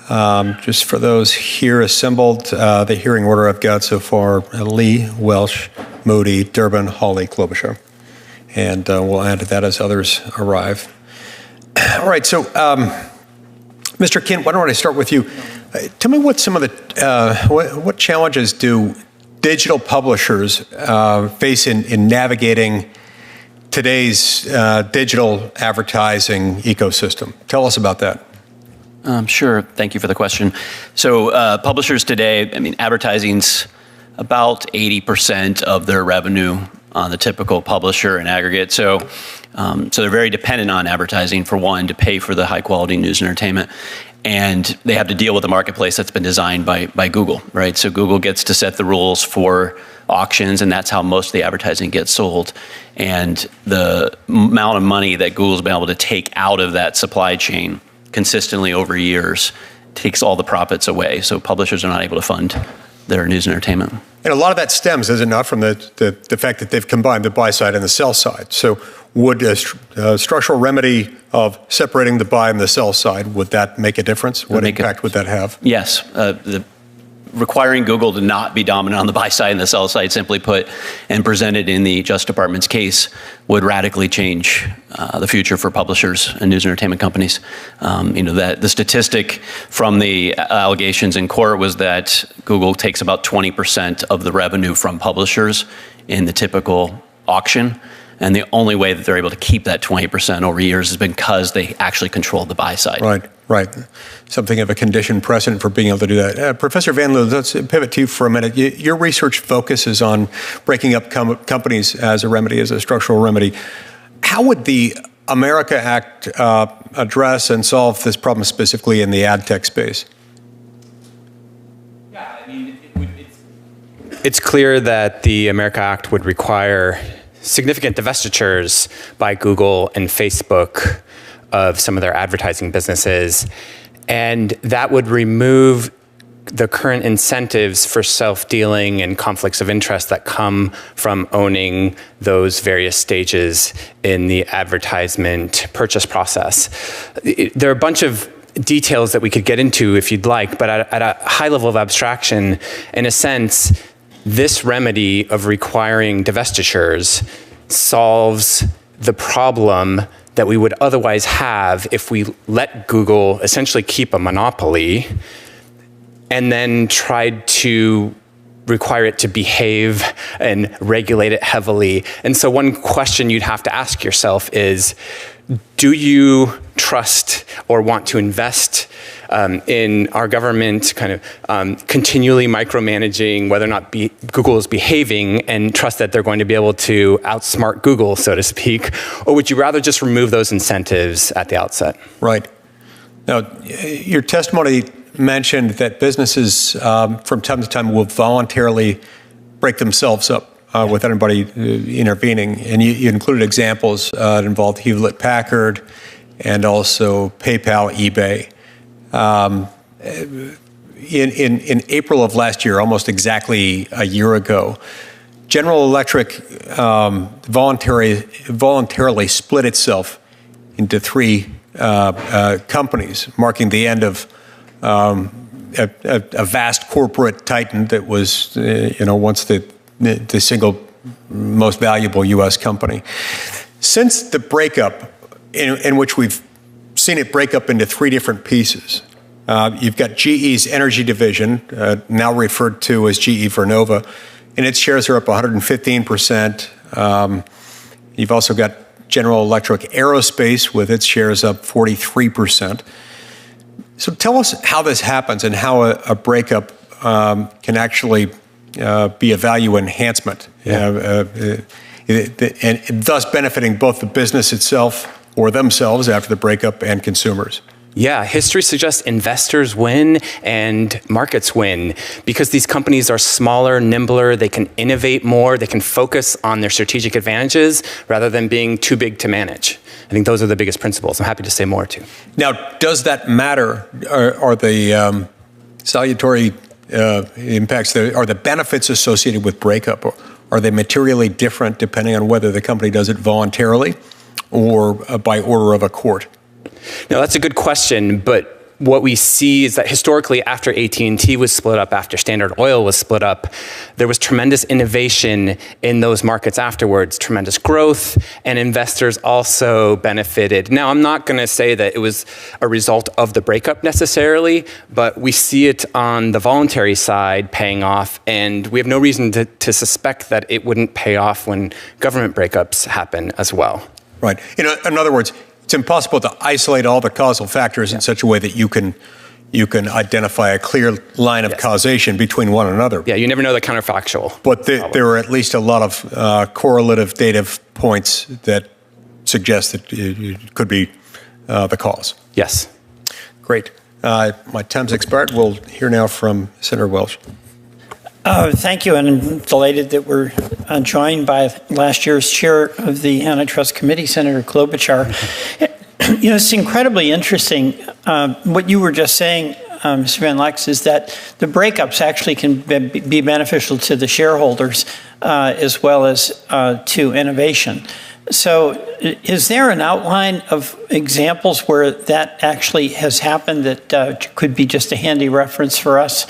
Just for those here assembled, the hearing order I've got so far, Lee, Welsh, Moody, Durbin, Hawley, Klobuchar. And we'll add to that as others arrive. All right, so Mr. Kint, why don't I start with you? Tell me what some of the what challenges do digital publishers face in navigating today's digital advertising ecosystem. Tell us about that. Sure. Thank you for the question. So publishers today, advertising's about 80% of their revenue on the typical publisher in aggregate. So they're very dependent on advertising, for one, to pay for the high quality news and entertainment. And they have to deal with a marketplace that's been designed by Google, right? So Google gets to set the rules for auctions, and that's how most of the advertising gets sold. And the amount of money that Google's been able to take out of that supply chain consistently over years takes all the profits away. So publishers are not able to fund their news and entertainment. And a lot of that stems, is it not, from the fact that they've combined the buy side and the sell side. So would a structural remedy of separating the buy and the sell side, would that make a difference? What impact would that have? Yes. Requiring Google to not be dominant on the buy side and the sell side, simply put, and presented in the Justice Department's case, would radically change the future for publishers and news and entertainment companies. That the statistic from the allegations in court was that Google takes about 20% of the revenue from publishers in the typical auction. And the only way that they're able to keep that 20% over years is because they actually control the buy side. Right. Something of a conditioned precedent for being able to do that. Professor Van Loo, let's pivot to you for a minute. Your research focuses on breaking up companies as a remedy, as a structural remedy. How would the America Act address and solve this problem specifically in the ad tech space? Yeah, it's clear that the America Act would require significant divestitures by Google and Facebook of some of their advertising businesses. And that would remove the current incentives for self-dealing and conflicts of interest that come from owning those various stages in the advertisement purchase process. There are a bunch of details that we could get into if you'd like, but at a high level of abstraction, in a sense, this remedy of requiring divestitures solves the problem that we would otherwise have if we let Google essentially keep a monopoly and then tried to require it to behave and regulate it heavily. And so one question you'd have to ask yourself is, do you trust or want to invest in our government kind of continually micromanaging whether or not Google is behaving and trust that they're going to be able to outsmart Google, so to speak? Or would you rather just remove those incentives at the outset? Right. Now, your testimony mentioned that businesses from time to time will voluntarily break themselves up without anybody intervening. And you included examples that involved Hewlett-Packard and also PayPal, eBay. In April of last year, almost exactly a year ago, General Electric voluntarily split itself into three companies, marking the end of a vast corporate titan that was, once the single most valuable U.S. company. Since the breakup, in which we've seen it break up into three different pieces, you've got GE's energy division, now referred to as GE Vernova, and its shares are up 115%. You've also got General Electric Aerospace with its shares up 43%. So tell us how this happens and how a breakup can actually be a value enhancement, and thus benefiting both the business itself or themselves after the breakup and consumers. Yeah, history suggests investors win and markets win because these companies are smaller, nimbler, they can innovate more, they can focus on their strategic advantages rather than being too big to manage. I think those are the biggest principles. I'm happy to say more too. Now, does that matter? Are the salutary impacts, are the benefits associated with breakup, are they materially different depending on whether the company does it voluntarily or by order of a court? No, that's a good question, but what we see is that historically, after AT&T was split up, after Standard Oil was split up, there was tremendous innovation in those markets afterwards, tremendous growth, and investors also benefited. Now, I'm not going to say that it was a result of the breakup necessarily, but we see it on the voluntary side paying off, and we have no reason to suspect that it wouldn't pay off when government breakups happen as well. Right. In other words, it's impossible to isolate all the causal factors in such a way that you can identify a clear line of causation between one another. Yeah, you never know the counterfactual. But there are at least a lot of correlative data points that suggest that it could be the cause. Yes. Great. My time's expired. We'll hear now from Senator Welsh. Thank you, and I'm delighted that we're joined by last year's chair of the Antitrust Committee, Senator Klobuchar. It's incredibly interesting. What you were just saying, Mr. Van Lex, is that the breakups actually can be beneficial to the shareholders as well as to innovation. So is there an outline of examples where that actually has happened that could be just a handy reference for us?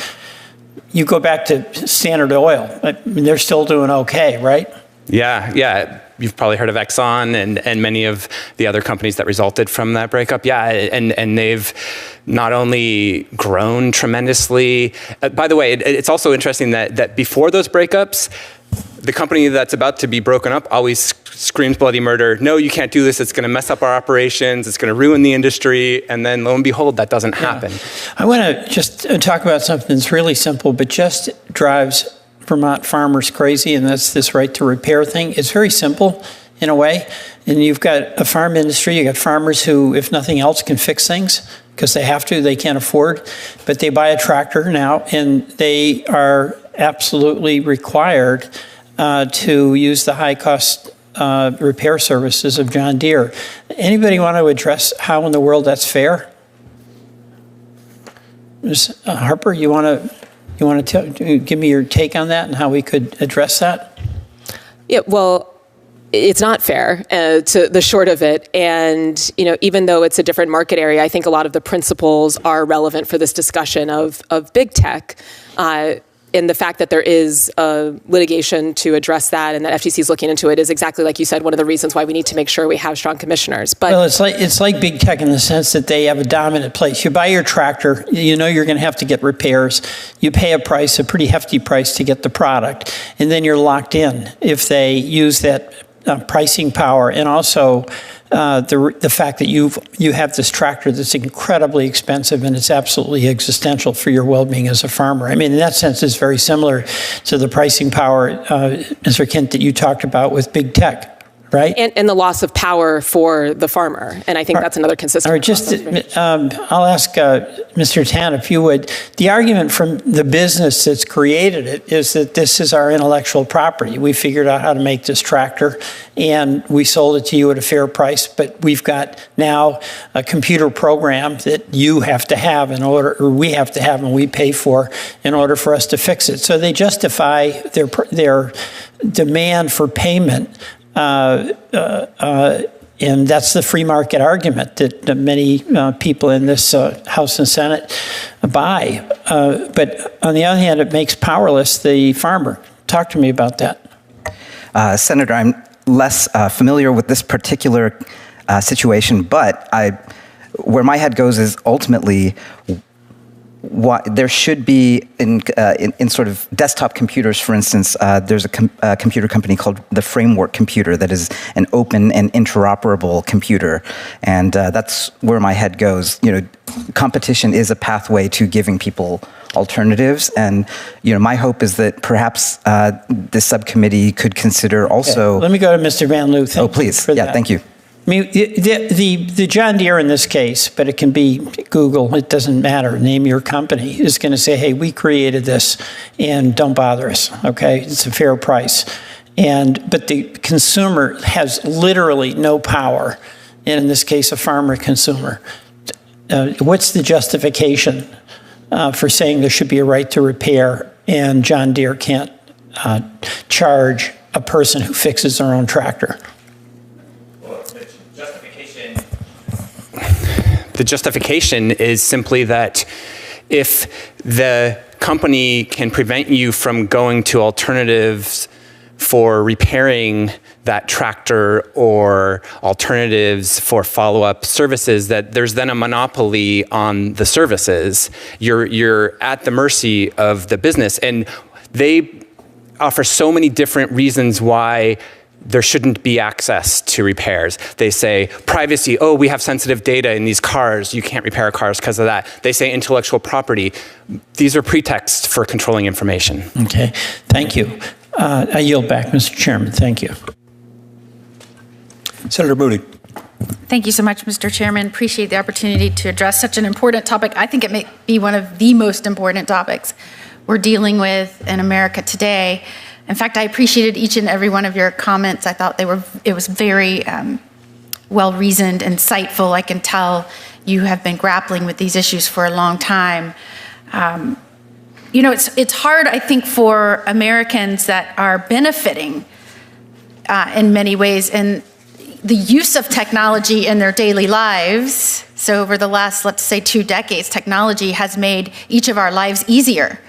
You go back to Standard Oil. I mean, they're still doing okay, right? Yeah. You've probably heard of Exxon and many of the other companies that resulted from that breakup. Yeah, and they've not only grown tremendously. By the way, it's also interesting that before those breakups, the company that's about to be broken up always screams bloody murder. No, you can't do this. It's going to mess up our operations. It's going to ruin the industry. And then lo and behold, that doesn't happen. I want to just talk about something that's really simple, but just drives Vermont farmers crazy, and that's this right to repair thing. It's very simple in a way. And you've got a farm industry. You've got farmers who, if nothing else, can fix things because they have to. They can't afford. But they buy a tractor now, and they are absolutely required to use the high-cost repair services of John Deere. Anybody want to address how in the world that's fair? Ms. Harper, you want to give me your take on that and how we could address that? Yeah, well, it's not fair, to the short of it. And, even though it's a different market area, I think a lot of the principles are relevant for this discussion of big tech. And the fact that there is litigation to address that and that FTC is looking into it is exactly like you said, one of the reasons why we need to make sure we have strong commissioners. But well, it's like big tech in the sense that they have a dominant place. You buy your tractor, you're going to have to get repairs. You pay a price, a pretty hefty price to get the product, and then you're locked in if they use that pricing power, and also the fact that you have this tractor that's incredibly expensive and it's absolutely existential for your well-being as a farmer. I mean, in that sense, it's very similar to the pricing power, Mr. Kint, that you talked about with big tech. Right? And the loss of power for the farmer. And I think that's another consistent. All right, I'll ask Mr. Tan, if you would. The argument from the business that's created it is that this is our intellectual property. We figured out how to make this tractor, and we sold it to you at a fair price, but we've got now a computer program that you have to have in order, or we have to have and we pay for in order for us to fix it. So they justify their demand for payment. And that's the free market argument that many people in this House and Senate buy. But on the other hand, it makes powerless the farmer. Talk to me about that. Senator, I'm less familiar with this particular situation, but where my head goes is ultimately there should be in sort of desktop computers, for instance, there's a computer company called the Framework Computer that is an open and interoperable computer, and that's where my head goes. Competition is a pathway to giving people alternatives, and my hope is that perhaps this subcommittee could consider also. Okay. Let me go to Mr. Van Loo. Please. Thank you. I mean, the John Deere in this case, but it can be Google, it doesn't matter, name your company, is going to say, hey, we created this and don't bother us, okay? It's a fair price. But the consumer has literally no power, and in this case, a farmer consumer. What's the justification for saying there should be a right to repair and John Deere can't charge a person who fixes their own tractor? the justification is simply that if the company can prevent you from going to alternatives for repairing that tractor or alternatives for follow-up services, that there's then a monopoly on the services. You're at the mercy of the business. And they offer so many different reasons why there shouldn't be access to repairs. They say privacy, oh, we have sensitive data in these cars, you can't repair cars because of that. They say intellectual property. These are pretexts for controlling information. Okay, thank you. I yield back, Mr. Chairman. Thank you. Senator Moody. Thank you so much, Mr. Chairman. Appreciate the opportunity to address such an important topic. I think it may be one of the most important topics we're dealing with in America today. In fact, I appreciated each and every one of your comments. I thought it was very well-reasoned, insightful. I can tell you have been grappling with these issues for a long time. You know, it's hard, I think, for Americans that are benefiting in many ways in the use of technology in their daily lives. So over the last, let's say, 2 decades, technology has made each of our lives easier.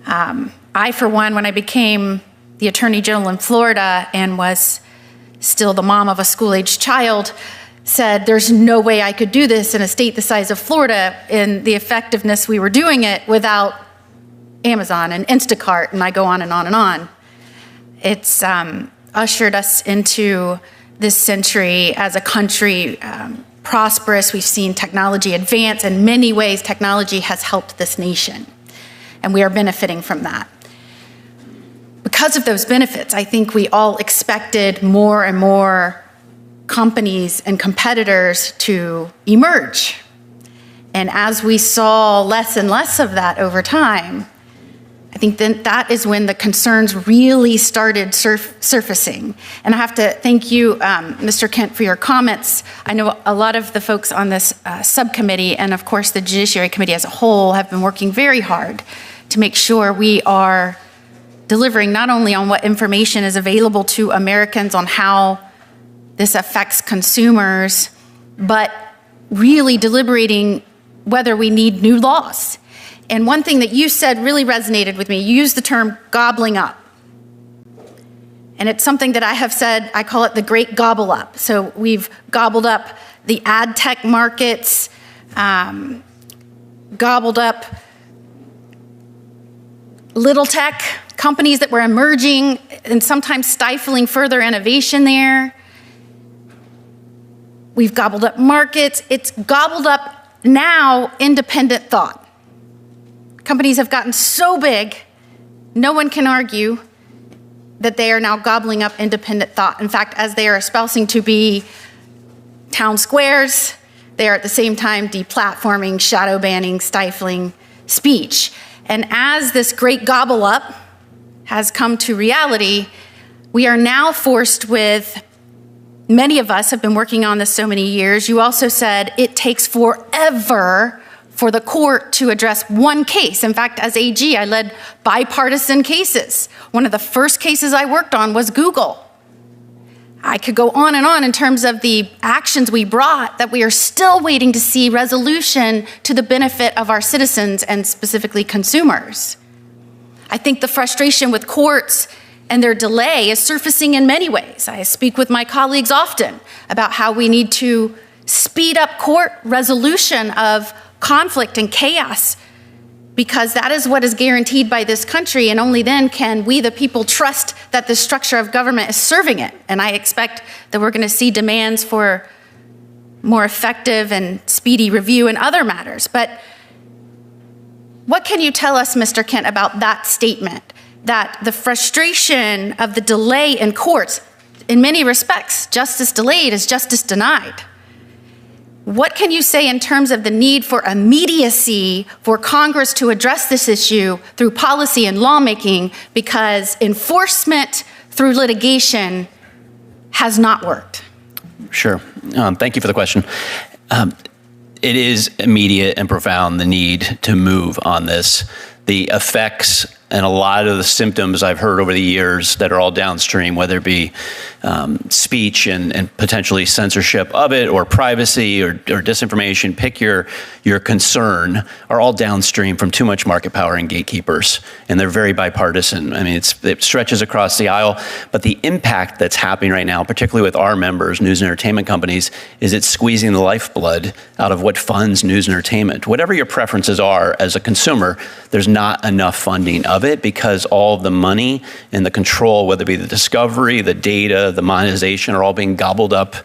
I, for one, when I became the Attorney General in Florida and was still the mom of a school-aged child, said there's no way I could do this in a state the size of Florida in the effectiveness we were doing it without Amazon and Instacart, and I go on and on and on. It's ushered us into this century as a country prosperous. We've seen technology advance. In many ways, technology has helped this nation, and we are benefiting from that. Because of those benefits, I think we all expected more and more companies and competitors to emerge. And as we saw less and less of that over time, I think then that is when the concerns really started surfacing. And I have to thank you, Mr. Kint, for your comments. I know a lot of the folks on this subcommittee and, of course, the Judiciary Committee as a whole have been working very hard to make sure we are delivering not only on what information is available to Americans on how this affects consumers, but really deliberating whether we need new laws. And one thing that you said really resonated with me. You used the term gobbling up. And it's something that I have said, I call it the great gobble up. So we've gobbled up the ad tech markets, gobbled up little tech, companies that were emerging and sometimes stifling further innovation there. We've gobbled up markets. It's gobbled up now independent thought. Companies have gotten so big, no one can argue that they are now gobbling up independent thought. In fact, as they are espousing to be town squares, they are at the same time deplatforming, shadow banning, stifling speech. And as this great gobble up has come to reality, we are now forced with, many of us have been working on this so many years. You also said it takes forever for the court to address one case. In fact, as AG, I led bipartisan cases. One of the first cases I worked on was Google. I could go on and on in terms of the actions we brought that we are still waiting to see resolution to the benefit of our citizens and specifically consumers. I think the frustration with courts and their delay is surfacing in many ways. I speak with my colleagues often about how we need to speed up court resolution of conflict and chaos, because that is what is guaranteed by this country, and only then can we, the people, trust that the structure of government is serving it. And I expect that we're going to see demands for more effective and speedy review in other matters. But what can you tell us, Mr. Kint, about that statement, that the frustration of the delay in courts, in many respects, justice delayed is justice denied? What can you say in terms of the need for immediacy for Congress to address this issue through policy and lawmaking, because enforcement through litigation has not worked? Sure. Thank you for the question. It is immediate and profound, the need to move on this. The effects and a lot of the symptoms I've heard over the years that are all downstream, whether it be speech and potentially censorship of it, or privacy or disinformation, pick your concern, are all downstream from too much market power and gatekeepers. And they're very bipartisan. I mean, it stretches across the aisle, but the impact that's happening right now, particularly with our members, news and entertainment companies, is it's squeezing the lifeblood out of what funds news and entertainment. Whatever your preferences are as a consumer, there's not enough funding of it because all of the money and the control, whether it be the discovery, the data, the monetization, are all being gobbled up,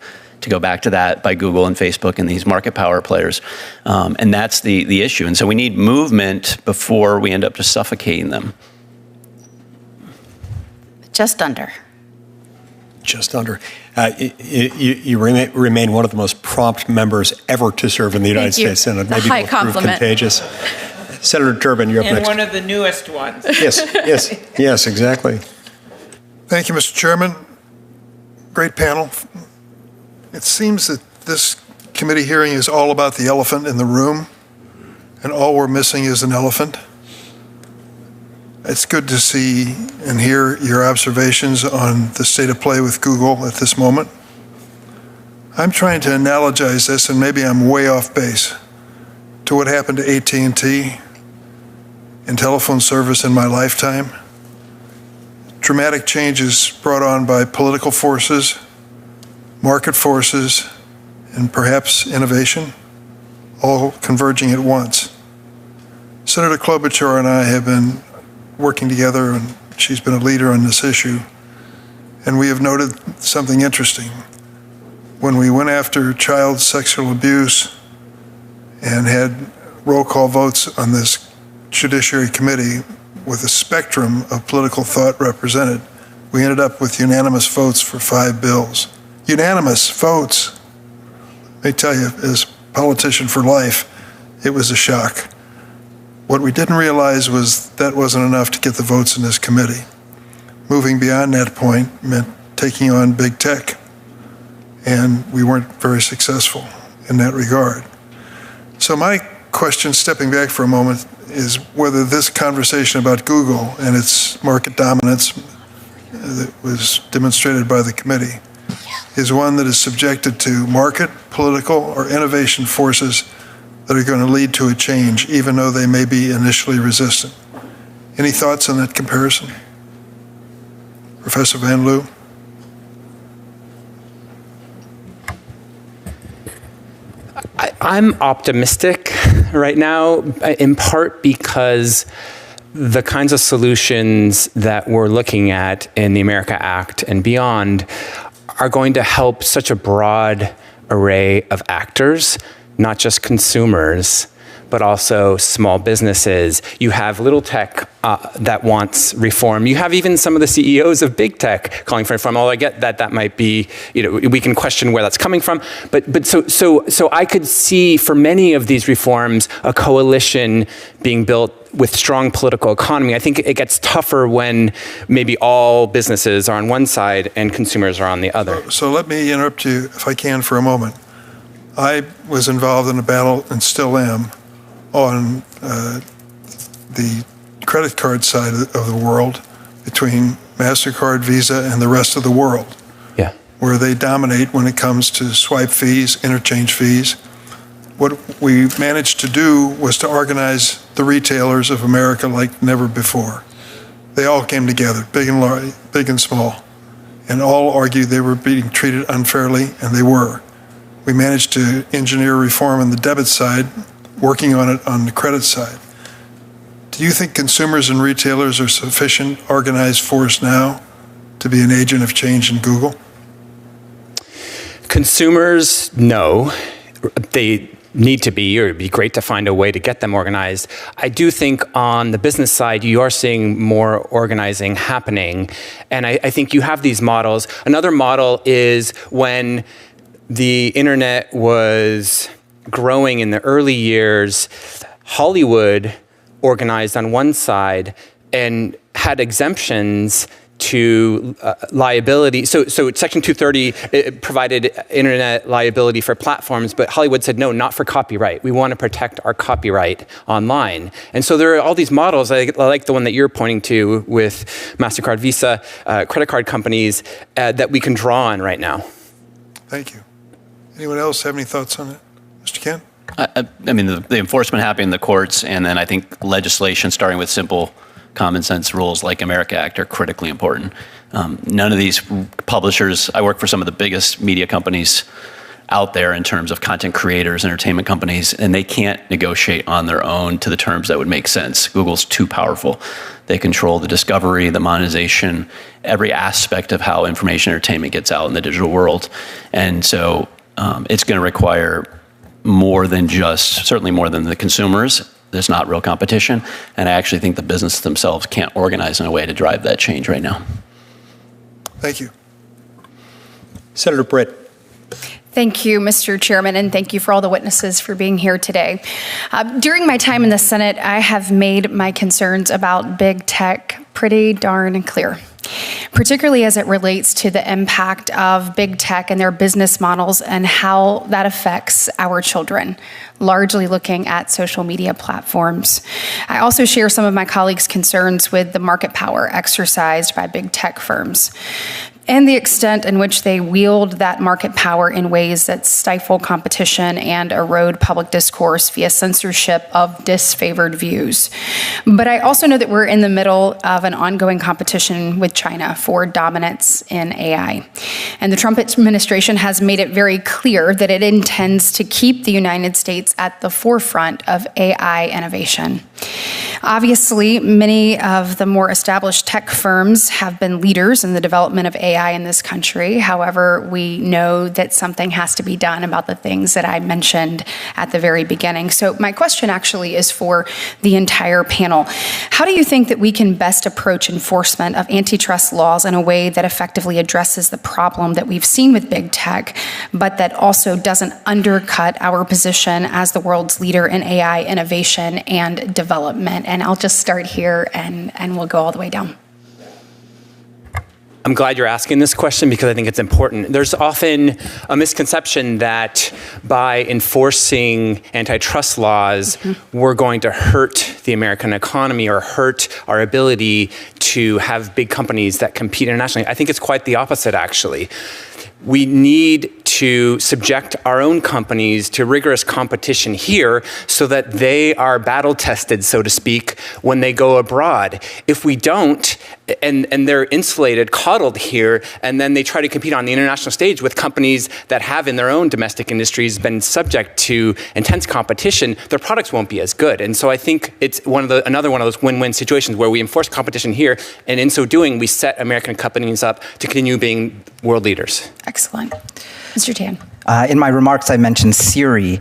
to go back to that, by Google and Facebook and these market power players. And that's the issue. And so we need movement before we end up just suffocating them. Just under. Just under. You remain one of the most prompt members ever to serve in the United States Senate. Maybe high compliment. Contagious. Senator Durbin, you're up next. And one of the newest ones. Yes, exactly. Thank you, Mr. Chairman. Great panel. It seems that this committee hearing is all about the elephant in the room, and all we're missing is an elephant. It's good to see and hear your observations on the state of play with Google at this moment. I'm trying to analogize this, and maybe I'm way off base, to what happened to AT&T in telephone service in my lifetime. Dramatic changes brought on by political forces, market forces, and perhaps innovation, all converging at once. Senator Klobuchar and I have been working together, and she's been a leader on this issue, and we have noted something interesting. When we went after child sexual abuse and had roll call votes on this Judiciary Committee with a spectrum of political thought represented, we ended up with unanimous votes for 5 bills. Unanimous votes. Let me tell you, as a politician for life, it was a shock. What we didn't realize was that wasn't enough to get the votes in this committee. Moving beyond that point meant taking on big tech, and we weren't very successful in that regard. So my question, stepping back for a moment, is whether this conversation about Google and its market dominance that was demonstrated by the committee is one that is subjected to market, political, or innovation forces that are going to lead to a change, even though they may be initially resistant. Any thoughts on that comparison? Professor Van Loo? I'm optimistic right now, in part because the kinds of solutions that we're looking at in the America Act and beyond are going to help such a broad array of actors, not just consumers, but also small businesses. You have little tech that wants reform. You have even some of the CEOs of big tech calling for reform. Although I get that might be, we can question where that's coming from. But so I could see for many of these reforms a coalition being built with strong political economy. I think it gets tougher when maybe all businesses are on one side and consumers are on the other. So let me interrupt you, if I can, for a moment. I was involved in a battle, and still am, on the credit card side of the world between MasterCard, Visa, and the rest of the world. Yeah. Where they dominate when it comes to swipe fees, interchange fees. What we managed to do was to organize the retailers of America like never before. They all came together, big and large, big and small, and all argued they were being treated unfairly, and they were. We managed to engineer reform on the debit side, working on it on the credit side. Do you think consumers and retailers are sufficient organized force now to be an agent of change in Google? Consumers, no. They need to be, or it'd be great to find a way to get them organized. I do think on the business side, you are seeing more organizing happening. And I think you have these models. Another model is when the internet was growing in the early years, Hollywood organized on one side and had exemptions to liability. So Section 230 it provided internet liability for platforms, but Hollywood said, no, not for copyright. We want to protect our copyright online. And so there are all these models, I like the one that you're pointing to with MasterCard, Visa, credit card companies that we can draw on right now. Thank you. Anyone else have any thoughts on it? Mr. Kint? I mean, the enforcement happening in the courts, and then I think legislation starting with simple common sense rules like America Act are critically important. None of these publishers, I work for some of the biggest media companies out there in terms of content creators, entertainment companies, and they can't negotiate on their own to the terms that would make sense. Google's too powerful. They control the discovery, the monetization, every aspect of how information entertainment gets out in the digital world. And so it's going to require more than just, certainly more than the consumers. There's not real competition. And I actually think the businesses themselves can't organize in a way to drive that change right now. Thank you. Senator Britt. Thank you, Mr. Chairman, and thank you for all the witnesses for being here today. During my time in the Senate, I have made my concerns about big tech pretty darn clear, particularly as it relates to the impact of big tech and their business models and how that affects our children, largely looking at social media platforms. I also share some of my colleagues' concerns with the market power exercised by big tech firms and the extent in which they wield that market power in ways that stifle competition and erode public discourse via censorship of disfavored views. But I also know that we're in the middle of an ongoing competition with China for dominance in AI. And the Trump administration has made it very clear that it intends to keep the United States at the forefront of AI innovation. Obviously, many of the more established tech firms have been leaders in the development of AI in this country. However, we know that something has to be done about the things that I mentioned at the very beginning. So my question actually is for the entire panel. How do you think that we can best approach enforcement of antitrust laws in a way that effectively addresses the problem that we've seen with big tech, but that also doesn't undercut our position as the world's leader in AI innovation and development? And I'll just start here and we'll go all the way down. I'm glad you're asking this question because I think it's important. There's often a misconception that by enforcing antitrust laws, we're going to hurt the American economy or hurt our ability to have big companies that compete internationally. I think it's quite the opposite, actually. We need to subject our own companies to rigorous competition here so that they are battle tested, so to speak, when they go abroad. If we don't, and they're insulated, coddled here, and then they try to compete on the international stage with companies that have in their own domestic industries been subject to intense competition, their products won't be as good. And so I think it's another one of those win-win situations where we enforce competition here, and in so doing, we set American companies up to continue being world leaders. Excellent. Mr. Tan. In my remarks, I mentioned Siri.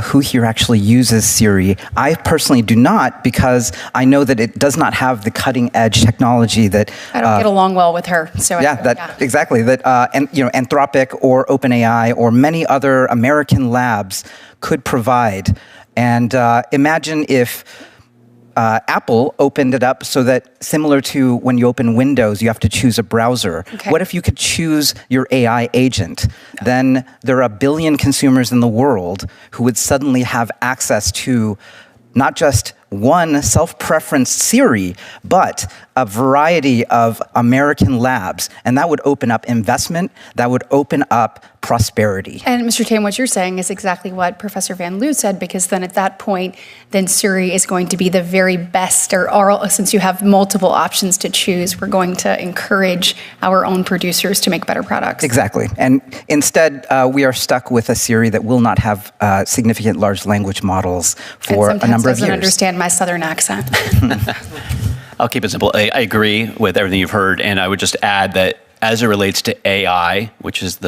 Who here actually uses Siri? I personally do not, because I know that it does not have the cutting-edge technology that I don't get along well with her. So exactly. That Anthropic or OpenAI or many other American labs could provide. And imagine if Apple opened it up so that, similar to when you open Windows, you have to choose a browser. Okay. What if you could choose your AI agent? Then there are 1 billion consumers in the world who would suddenly have access to not just one self-preferenced Siri, but a variety of American labs. And that would open up investment, that would open up prosperity. And Mr. Tan, what you're saying is exactly what Professor Van Loo said, because then at that point, then Siri is going to be the very best, or since you have multiple options to choose, we're going to encourage our own producers to make better products. Exactly. And instead, we are stuck with a Siri that will not have significant large language models for a number of years. Doesn't understand my Southern accent. I'll keep it simple. I agree with everything you've heard, and I would just add that as it relates to AI, which is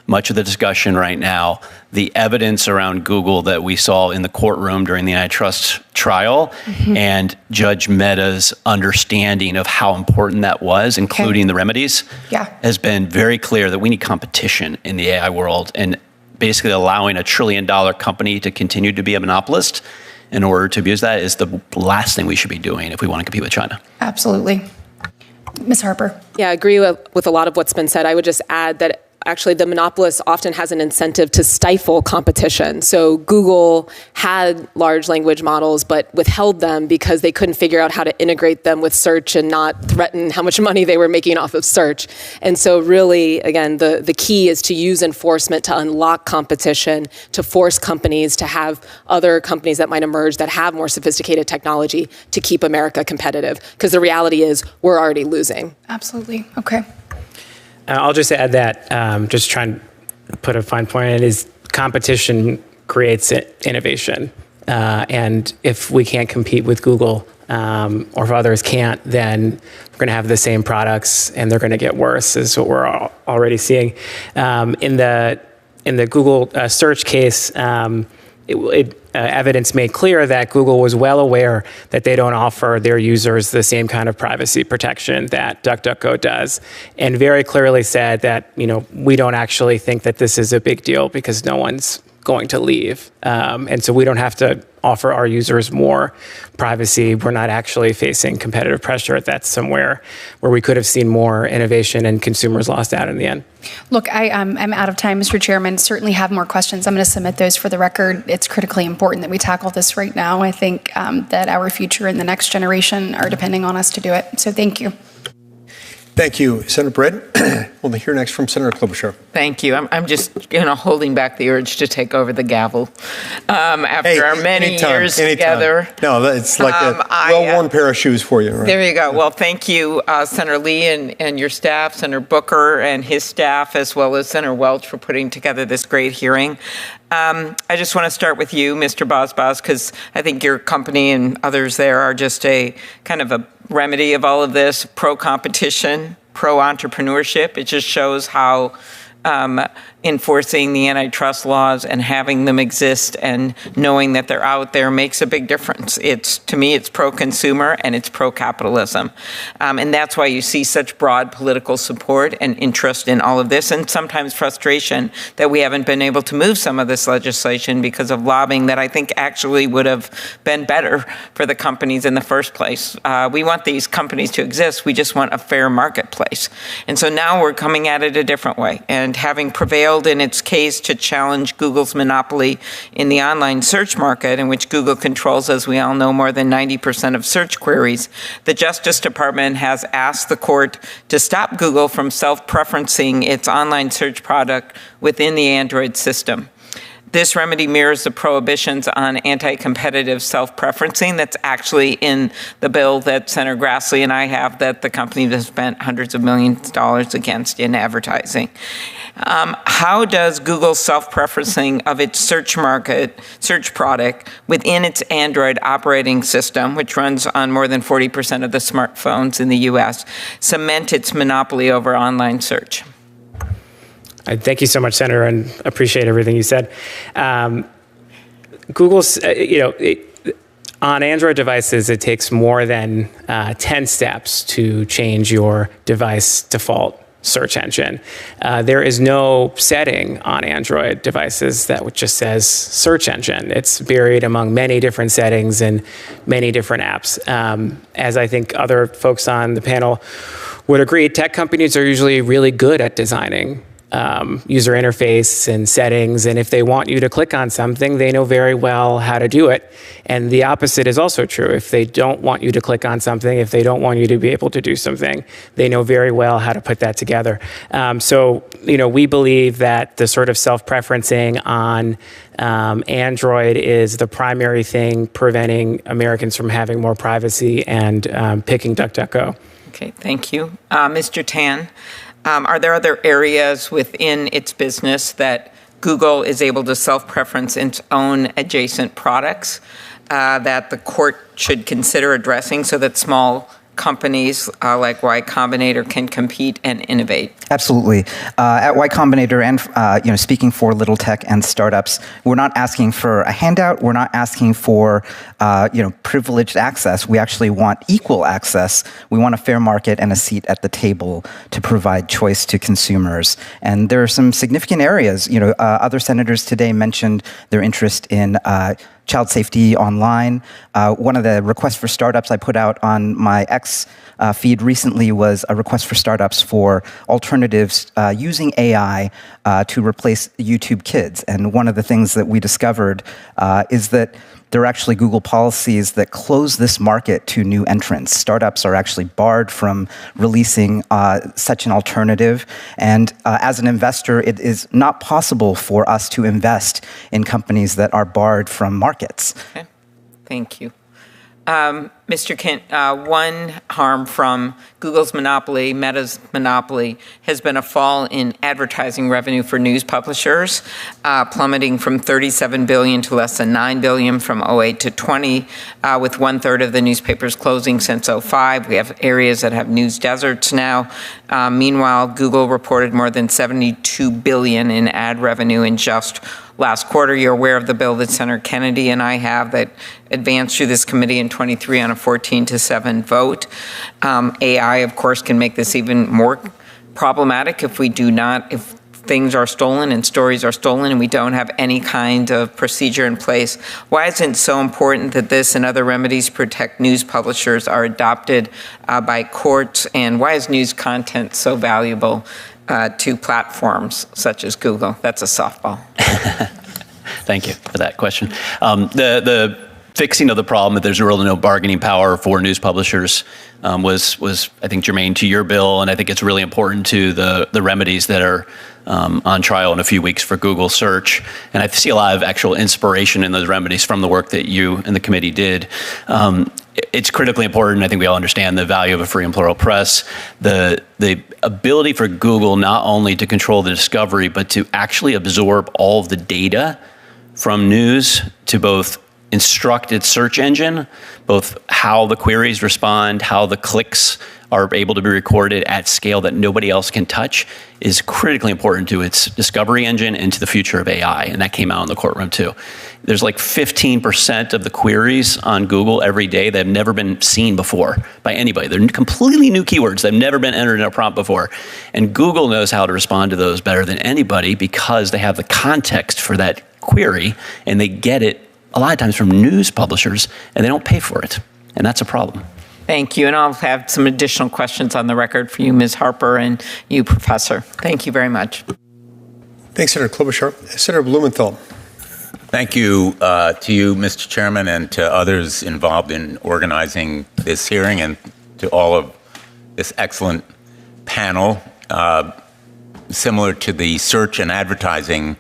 much of the discussion right now, the evidence around Google that we saw in the courtroom during the antitrust trial and Judge Mehta's understanding of how important that was, including the remedies, has been very clear that we need competition in the AI world, and basically allowing a $1 trillion company to continue to be a monopolist in order to abuse that is the last thing we should be doing if we want to compete with China. Absolutely. Ms. Harper. Yeah, I agree with a lot of what's been said. I would just add that actually the monopolist often has an incentive to stifle competition. So Google had large language models, but withheld them because they couldn't figure out how to integrate them with search and not threaten how much money they were making off of search. And so really, again, the key is to use enforcement to unlock competition, to force companies to have other companies that might emerge that have more sophisticated technology to keep America competitive. Because the reality is we're already losing. Absolutely. Okay. I'll just add that, just trying to put a fine point on it, is competition creates innovation. And if we can't compete with Google, or if others can't, then we're going to have the same products and they're going to get worse, is what we're already seeing. In the Google search case, evidence made clear that Google was well aware that they don't offer their users the same kind of privacy protection that DuckDuckGo does, and very clearly said that, we don't actually think that this is a big deal because no one's going to leave. And so we don't have to offer our users more privacy. We're not actually facing competitive pressure. That's somewhere where we could have seen more innovation and consumers lost out in the end. Look, I'm out of time, Mr. Chairman. Certainly have more questions. I'm going to submit those for the record. It's critically important that we tackle this right now. I think that our future and the next generation are depending on us to do it. So thank you. Thank you, Senator Britt. We'll hear next from Senator Klobuchar. Thank you. I'm just, holding back the urge to take over the gavel after our many years together. No, it's like a well-worn pair of shoes for you. Right? There you go. Well, thank you, Senator Lee and your staff, Senator Booker and his staff, as well as Senator Welch, for putting together this great hearing. I just want to start with you, Mr. Bazbaz, because I think your company and others there are just a kind of a remedy of all of this, pro-competition, pro-entrepreneurship. It just shows how enforcing the antitrust laws and having them exist and knowing that they're out there makes a big difference. To me, it's pro-consumer and it's pro-capitalism. And that's why you see such broad political support and interest in all of this, and sometimes frustration that we haven't been able to move some of this legislation because of lobbying that I think actually would have been better for the companies in the first place. We want these companies to exist. We just want a fair marketplace. And so now we're coming at it a different way. And having prevailed in its case to challenge Google's monopoly in the online search market, in which Google controls, as we all know, more than 90% of search queries, the Justice Department has asked the court to stop Google from self-preferencing its online search product within the Android system. This remedy mirrors the prohibitions on anti-competitive self-preferencing that's actually in the bill that Senator Grassley and I have, that the company has spent hundreds of millions of dollars against in advertising. How does Google's self-preferencing of its search product within its Android operating system, which runs on more than 40% of the smartphones in the US, cement its monopoly over online search? Thank you so much, Senator, and appreciate everything you said. Google's, on Android devices, it takes more than 10 steps to change your device default search engine. There is no setting on Android devices that just says search engine. It's buried among many different settings and many different apps. As I think other folks on the panel would agree, tech companies are usually really good at designing user interface and settings, and if they want you to click on something, they know very well how to do it. And the opposite is also true. If they don't want you to click on something, if they don't want you to be able to do something, they know very well how to put that together. So we believe that the sort of self-preferencing on Android is the primary thing preventing Americans from having more privacy and picking DuckDuckGo. Okay, thank you. Mr. Tan, are there other areas within its business that Google is able to self-preference its own adjacent products that the court should consider addressing so that small companies like Y Combinator can compete and innovate? Absolutely. At Y Combinator and speaking for little tech and startups, we're not asking for a handout. We're not asking for privileged access. We actually want equal access. We want a fair market and a seat at the table to provide choice to consumers. And there are some significant areas. Other senators today mentioned their interest in child safety online. One of the requests for startups I put out on my X feed recently was a request for startups for alternatives using AI to replace YouTube Kids. And one of the things that we discovered is that there are actually Google policies that close this market to new entrants. Startups are actually barred from releasing such an alternative. And as an investor, it is not possible for us to invest in companies that are barred from markets. Okay. Thank you. Mr. Kint, one harm from Google's monopoly, Meta's monopoly, has been a fall in advertising revenue for news publishers, plummeting from $37 billion to less than $9 billion from 08 to 20, with 1/3 of the newspapers closing since 05. We have areas that have news deserts now. Meanwhile, Google reported more than $72 billion in ad revenue in just last quarter. You're aware of the bill that Senator Kennedy and I have that advanced through this committee in 23 on a 14-7 vote. AI, of course, can make this even more problematic if things are stolen and stories are stolen and we don't have any kind of procedure in place. Why is it so important that this and other remedies to protect news publishers are adopted by courts? And why is news content so valuable to platforms such as Google? That's a softball. Thank you for that question. The fixing of the problem that there's really no bargaining power for news publishers was I think germane to your bill, and I think it's really important to the remedies that are on trial in a few weeks for Google search. And I see a lot of actual inspiration in those remedies from the work that you and the committee did. It's critically important. I think we all understand the value of a free and plural press. The ability for Google not only to control the discovery, but to actually absorb all of the data from news to both instruct its search engine, both how the queries respond, how the clicks are able to be recorded at scale that nobody else can touch, is critically important to its discovery engine and to the future of AI. And that came out in the courtroom too. There's like 15% of the queries on Google every day that have never been seen before by anybody. They're completely new keywords that have never been entered in a prompt before. And Google knows how to respond to those better than anybody because they have the context for that query and they get it a lot of times from news publishers and they don't pay for it. And that's a problem. Thank you. And I'll have some additional questions on the record for you, Ms. Harper, and you, Professor. Thank you very much. Thanks, Senator Klobuchar. Senator Blumenthal. Thank you to you, Mr. Chairman, and to others involved in organizing this hearing, and to all of this excellent panel. Similar to the search and advertising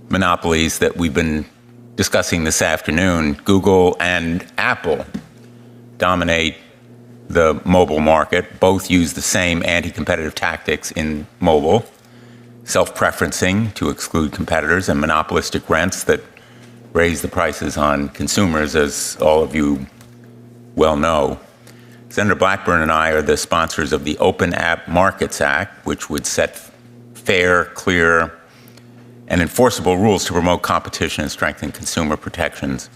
monopolies that we've been discussing this afternoon, Google and Apple dominate the mobile market. Both use the same anti-competitive tactics in mobile: self-preferencing to exclude competitors and monopolistic rents that raise the prices on consumers, as all of you well know. Senator Blackburn and I are the sponsors of the Open App Markets Act, which would set fair, clear, and enforceable rules to promote competition and strengthen consumer protections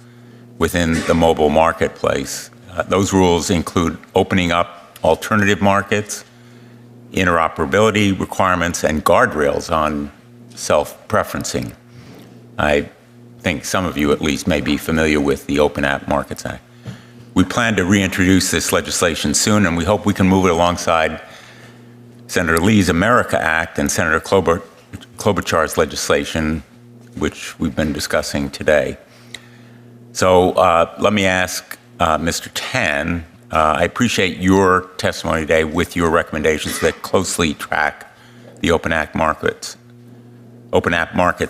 within the mobile marketplace. Those rules include opening up alternative markets, interoperability requirements, and guardrails on self-preferencing. I think some of you at least may be familiar with the Open App Markets Act. We plan to reintroduce this legislation soon, and we hope we can move it alongside Senator Lee's America Act and Senator Klobuchar's legislation, which we've been discussing today. So let me ask Mr. Tan, I appreciate your testimony today with your recommendations that closely track the Open App Markets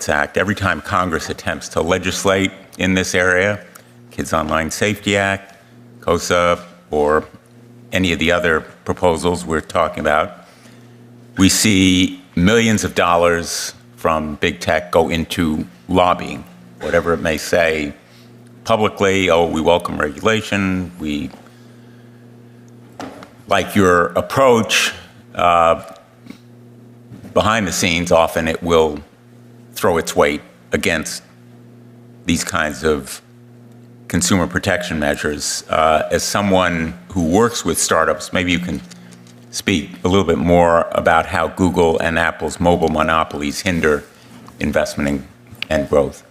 Act. Every time Congress attempts to legislate in this area, Kids Online Safety Act, COSA, or any of the other proposals we're talking about, we see millions of dollars from big tech go into lobbying, whatever it may say publicly. Oh, we welcome regulation. We like your approach. Behind the scenes, often it will throw its weight against these kinds of consumer protection measures. As someone who works with startups, maybe you can speak a little bit more about how Google and Apple's mobile monopolies hinder investment and growth.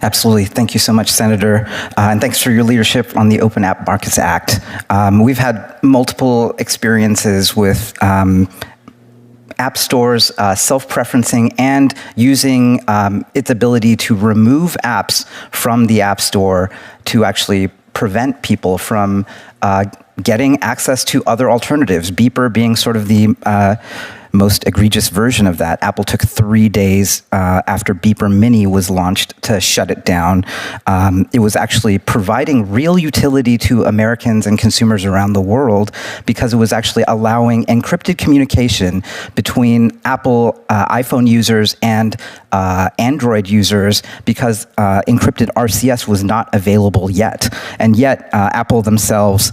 Absolutely. Thank you so much, Senator. And thanks for your leadership on the Open App Markets Act. We've had multiple experiences with app stores self-preferencing and using its ability to remove apps from the App Store to actually prevent people from getting access to other alternatives, Beeper being sort of the most egregious version of that. Apple took 3 days after Beeper Mini was launched to shut it down. It was actually providing real utility to Americans and consumers around the world because it was actually allowing encrypted communication between Apple iPhone users and Android users because encrypted RCS was not available yet. And yet, Apple themselves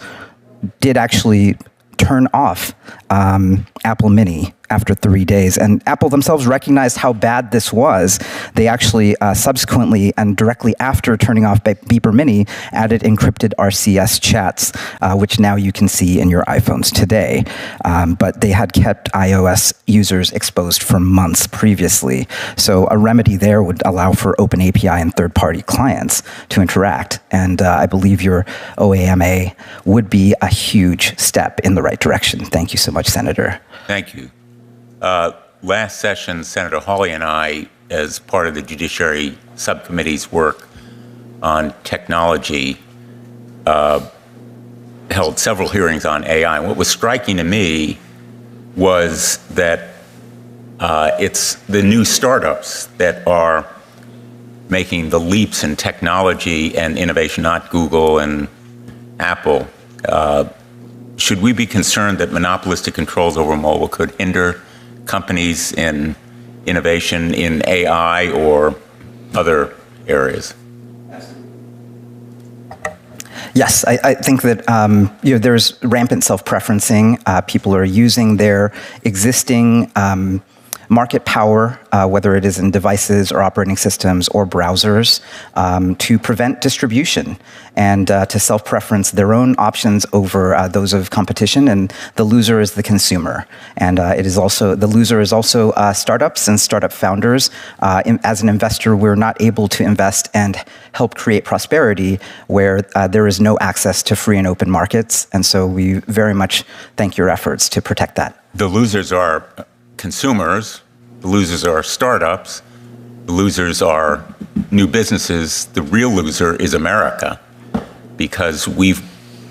did actually turn off Apple Mini after 3 days. And Apple themselves recognized how bad this was. They actually subsequently and directly after turning off Beeper Mini added encrypted RCS chats, which now you can see in your iPhones today. But they had kept iOS users exposed for months previously. So a remedy there would allow for open API and third-party clients to interact. And I believe your OAMA would be a huge step in the right direction. Thank you so much, Senator. Thank you. Last session, Senator Hawley and I, as part of the Judiciary Subcommittee's work on technology, held several hearings on AI. And what was striking to me was that it's the new startups that are making the leaps in technology and innovation, not Google and Apple. Should we be concerned that monopolistic controls over mobile could hinder companies in innovation in AI or other areas? Yes, I think that there's rampant self-preferencing. People are using their existing market power, whether it is in devices or operating systems or browsers, to prevent distribution and to self-preference their own options over those of competition. And the loser is the consumer. And the loser is also startups and startup founders. As an investor, we're not able to invest and help create prosperity where there is no access to free and open markets. And so we very much thank your efforts to protect that. The losers are consumers, the losers are startups, the losers are new businesses. The real loser is America, because we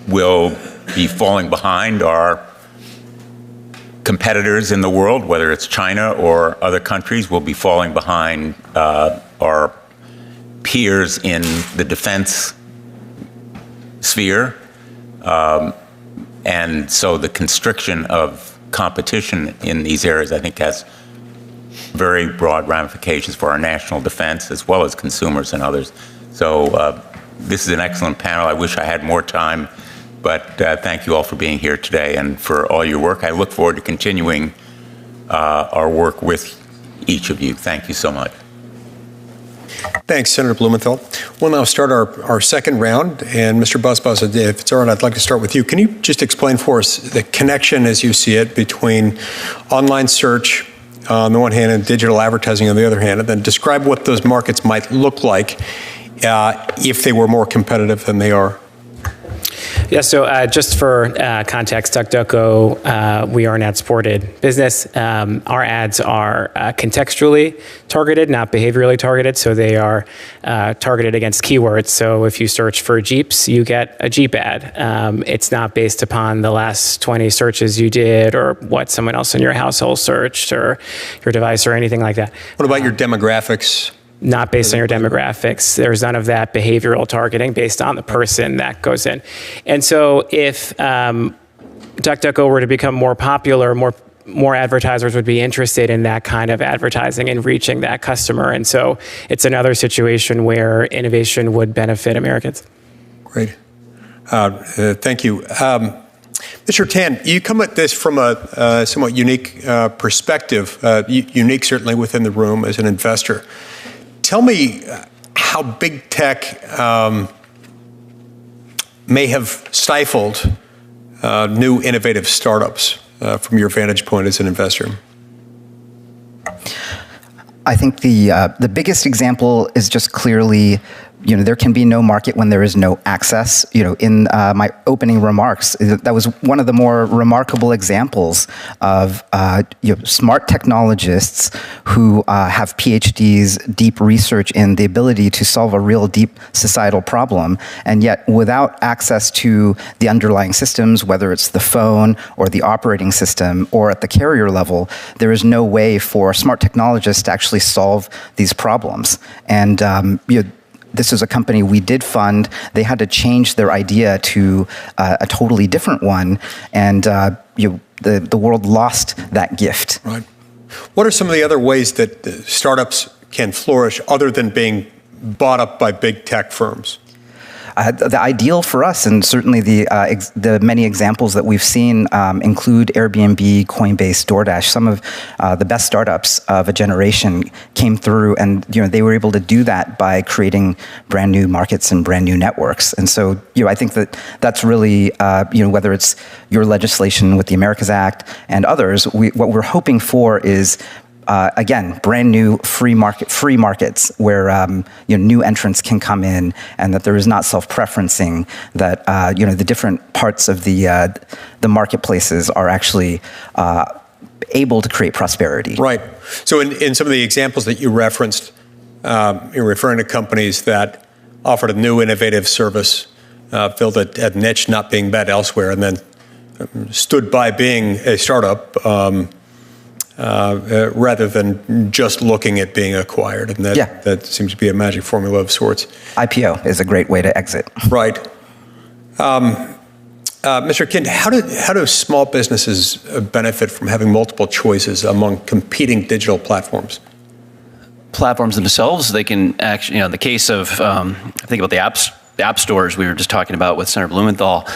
will be falling behind our competitors in the world, whether it's China or other countries. We'll be falling behind our peers in the defense sphere. And so the constriction of competition in these areas, I think, has very broad ramifications for our national defense as well as consumers and others. So this is an excellent panel. I wish I had more time, but thank you all for being here today and for all your work. I look forward to continuing our work with each of you. Thank you so much. Thanks, Senator Blumenthal. We'll now start our second round. And Mr. Bazbaz, if it's all right, I'd like to start with you. Can you just explain for us the connection as you see it between online search on the one hand and digital advertising on the other hand, and then describe what those markets might look like if they were more competitive than they are? Yeah, so just for context, DuckDuckGo, we are an ad-supported business. Our ads are contextually targeted, not behaviorally targeted, so they are targeted against keywords. So if you search for Jeeps, you get a Jeep ad. It's not based upon the last 20 searches you did or what someone else in your household searched or your device or anything like that. What about your demographics? Not based on your demographics. There's none of that behavioral targeting based on the person that goes in. And so if DuckDuckGo were to become more popular, more advertisers would be interested in that kind of advertising and reaching that customer. And so it's another situation where innovation would benefit Americans. Great. Thank you. Mr. Tan, you come at this from a somewhat unique perspective, unique certainly within the room as an investor. Tell me how big tech may have stifled new innovative startups from your vantage point as an investor. I think the biggest example is just clearly, there can be no market when there is no access. In my opening remarks, that was one of the more remarkable examples of smart technologists who have PhDs, deep research in the ability to solve a real deep societal problem, and yet without access to the underlying systems, whether it's the phone or the operating system or at the carrier level, there is no way for smart technologists to actually solve these problems. And this is a company we did fund. They had to change their idea to a totally different one, and the world lost that gift. Right. What are some of the other ways that startups can flourish other than being bought up by big tech firms? The ideal for us, and certainly the many examples that we've seen include Airbnb, Coinbase, DoorDash. Some of the best startups of a generation came through, and they were able to do that by creating brand new markets and brand new networks. And so, I think that's really whether it's your legislation with the Americas Act and others, what we're hoping for is again, brand new free markets where new entrants can come in, and that there is not self-preferencing. That the different parts of the marketplaces are actually able to create prosperity. Right. So in some of the examples that you referenced, you're referring to companies that offered a new innovative service, filled a niche not being met elsewhere, and then stood by being a startup. Rather than just looking at being acquired. And that seems to be a magic formula of sorts. IPO is a great way to exit. Right. Mr. Kint, how do small businesses benefit from having multiple choices among competing digital platforms? Platforms themselves, they can actually, in the case of, think about the app stores we were just talking about with Senator Blumenthal,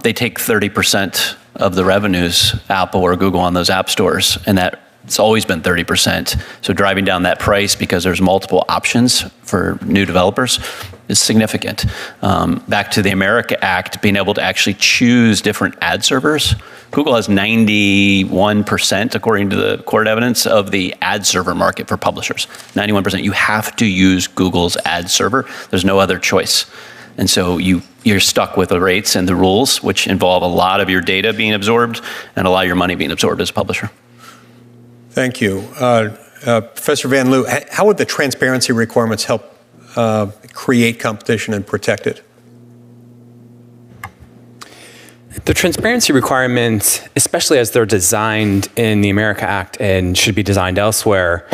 they take 30% of the revenues, Apple or Google, on those app stores, and it's always been 30%. So driving down that price because there's multiple options for new developers is significant. Back to the America Act, being able to actually choose different ad servers. Google has 91%, according to the court evidence, of the ad server market for publishers. 91%. You have to use Google's ad server. There's no other choice. And so you're stuck with the rates and the rules, which involve a lot of your data being absorbed and a lot of your money being absorbed as a publisher. Thank you. Professor Van Loo, how would the transparency requirements help create competition and protect it? The transparency requirements, especially as they're designed in the America Act and should be designed elsewhere,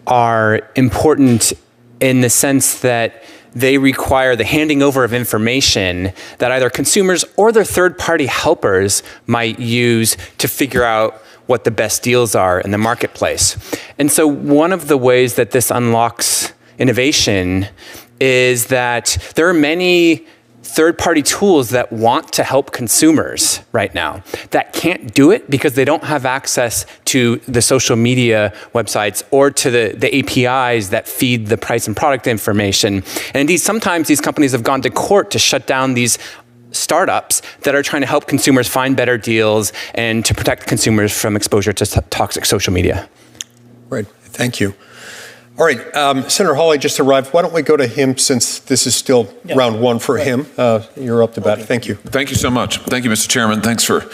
are important in the sense that they require the handing over of information that either consumers or their third-party helpers might use to figure out what the best deals are in the marketplace. And so one of the ways that this unlocks innovation is that there are many third-party tools that want to help consumers right now that can't do it because they don't have access to the social media websites or to the APIs that feed the price and product information. And indeed, sometimes these companies have gone to court to shut down these startups that are trying to help consumers find better deals and to protect consumers from exposure to toxic social media. Right. Thank you. All right, Senator Hawley just arrived. Why don't we go to him since this is still round one for him? You're up to bat. Thank you. Thank you so much. Thank you, Mr. Chairman. Thanks for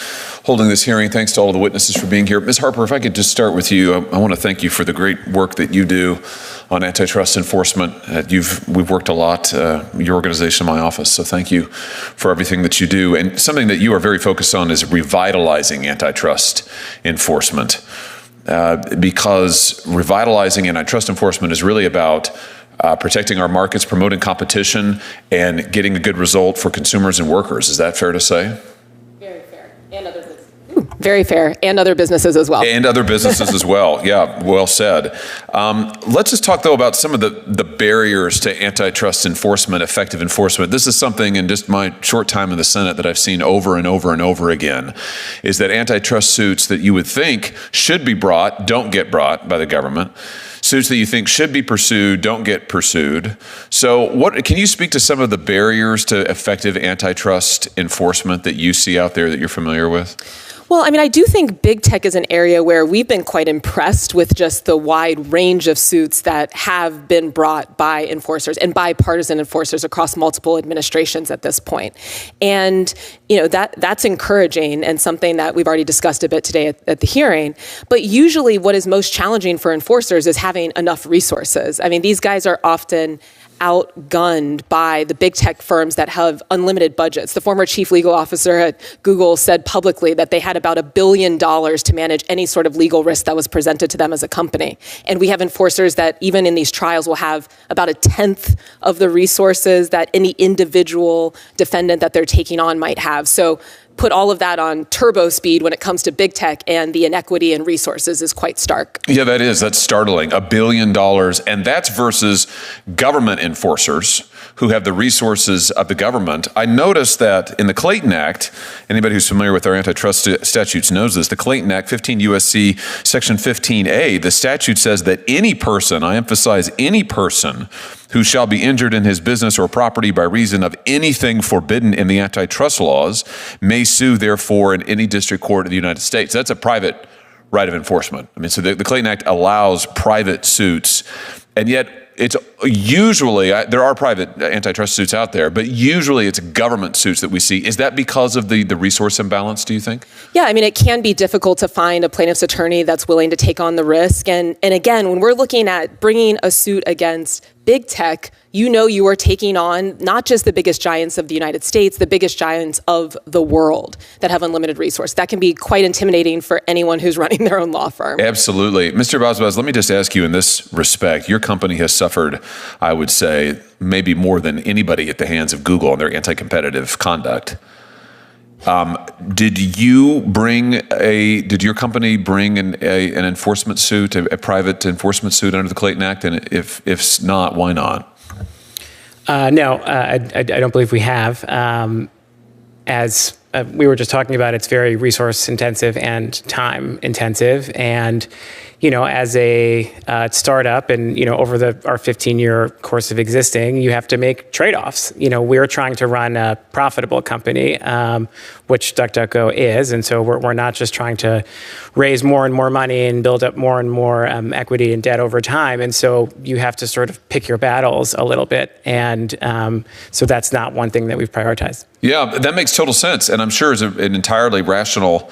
holding this hearing. Thanks to all of the witnesses for being here. Ms. Harper, if I could just start with you, I want to thank you for the great work that you do on antitrust enforcement. We've worked a lot, your organization, my office, so thank you for everything that you do. And something that you are very focused on is revitalizing antitrust enforcement. Because revitalizing antitrust enforcement is really about protecting our markets, promoting competition, and getting a good result for consumers and workers. Is that fair to say? Very fair. And other businesses. Very fair. And other businesses as well. And other businesses as well. Yeah, well said. Let's just talk, though, about some of the barriers to antitrust enforcement, effective enforcement. This is something in just my short time in the Senate that I've seen over and over and over again, is that antitrust suits that you would think should be brought don't get brought by the government. suits that you think should be pursued don't get pursued. So can you speak to some of the barriers to effective antitrust enforcement that you see out there that you're familiar with? Well, I mean, I do think big tech is an area where we've been quite impressed with just the wide range of suits that have been brought by enforcers and bipartisan enforcers across multiple administrations at this point. And, that's encouraging and something that we've already discussed a bit today at the hearing. But usually what is most challenging for enforcers is having enough resources. I mean, these guys are often outgunned by the big tech firms that have unlimited budgets. The former chief legal officer at Google said publicly that they had about $1 billion to manage any sort of legal risk that was presented to them as a company. And we have enforcers that even in these trials will have about 1/10 of the resources that any individual defendant that they're taking on might have. So put all of that on turbo speed when it comes to big tech, and the inequity in resources is quite stark. Yeah, that's startling. $1 billion, and that's versus government enforcers who have the resources of the government. I noticed that in the Clayton Act, anybody who's familiar with our antitrust statutes knows this, the Clayton Act, 15 U.S.C. Section 15A, the statute says that any person, I emphasize any person, who shall be injured in his business or property by reason of anything forbidden in the antitrust laws may sue, therefore, in any district court of the United States. That's a private right of enforcement. I mean, so the Clayton Act allows private suits, and yet it's usually, there are private antitrust suits out there, but usually it's government suits that we see. Is that because of the resource imbalance, do you think? Yeah, I mean, it can be difficult to find a plaintiff's attorney that's willing to take on the risk. And again, when we're looking at bringing a suit against big tech, you are taking on not just the biggest giants of the United States, the biggest giants of the world that have unlimited resource. That can be quite intimidating for anyone who's running their own law firm. Absolutely. Mr. Bazbaz, let me just ask you in this respect, your company has suffered, I would say, maybe more than anybody at the hands of Google and their anti-competitive conduct. Did your company bring an enforcement suit, a private enforcement suit under the Clayton Act? And if not, why not? No, I don't believe we have. As we were just talking about, it's very resource intensive and time intensive. And, as a startup and, over our 15-year course of existing, you have to make trade-offs. We're trying to run a profitable company, which DuckDuckGo is. And so we're not just trying to raise more and more money and build up more and more equity and debt over time. And so you have to sort of pick your battles a little bit. And so that's not one thing that we've prioritized. Yeah, that makes total sense. And I'm sure it's an entirely rational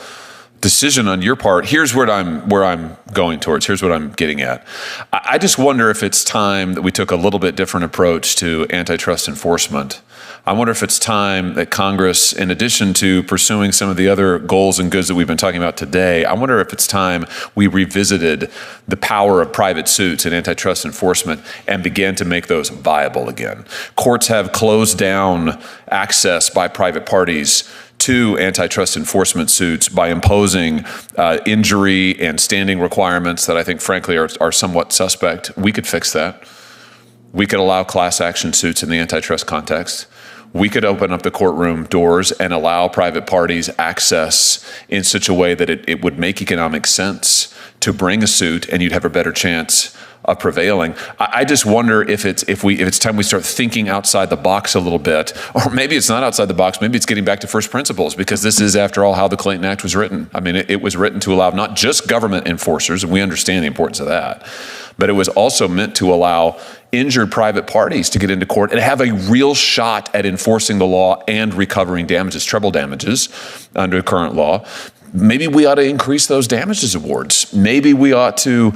decision on your part. Here's where I'm going towards. Here's what I'm getting at. I just wonder if it's time that we took a little bit different approach to antitrust enforcement. I wonder if it's time that Congress, in addition to pursuing some of the other goals and goods that we've been talking about today, I wonder if it's time we revisited the power of private suits in antitrust enforcement and began to make those viable again. Courts have closed down access by private parties to antitrust enforcement suits by imposing injury and standing requirements that I think, frankly, are somewhat suspect. We could fix that. We could allow class action suits in the antitrust context. We could open up the courtroom doors and allow private parties access in such a way that it would make economic sense to bring a suit, and you'd have a better chance of prevailing. I just wonder if it's time we start thinking outside the box a little bit, or maybe it's not outside the box. Maybe it's getting back to first principles, because this is, after all, how the Clayton Act was written. I mean, it was written to allow not just government enforcers, and we understand the importance of that, but it was also meant to allow injured private parties to get into court and have a real shot at enforcing the law and recovering damages, treble damages under current law. Maybe we ought to increase those damages awards. Maybe we ought to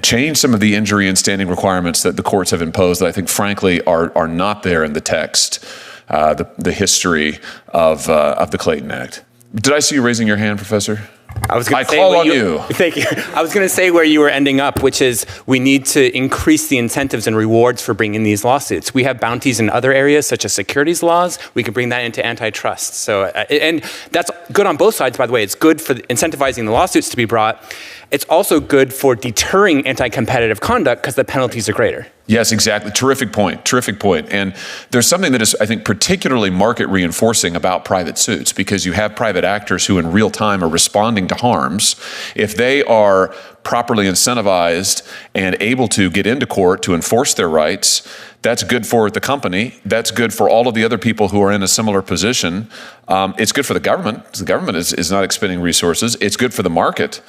change some of the injury and standing requirements that the courts have imposed that I think, frankly, are not there in the text, the history of the Clayton Act. Did I see you raising your hand, Professor? I call on you. Thank you. I was going to say where you were ending up, which is we need to increase the incentives and rewards for bringing these lawsuits. We have bounties in other areas, such as securities laws. We can bring that into antitrust. So, and that's good on both sides, by the way. It's good for incentivizing the lawsuits to be brought. It's also good for deterring anti-competitive conduct because the penalties are greater. Yes, exactly. Terrific point. Terrific point. And there's something that is, I think, particularly market reinforcing about private suits, because you have private actors who in real time are responding to harms. If they are properly incentivized and able to get into court to enforce their rights, that's good for the company. That's good for all of the other people who are in a similar position. It's good for the government. The government is not expending resources. It's good for the market.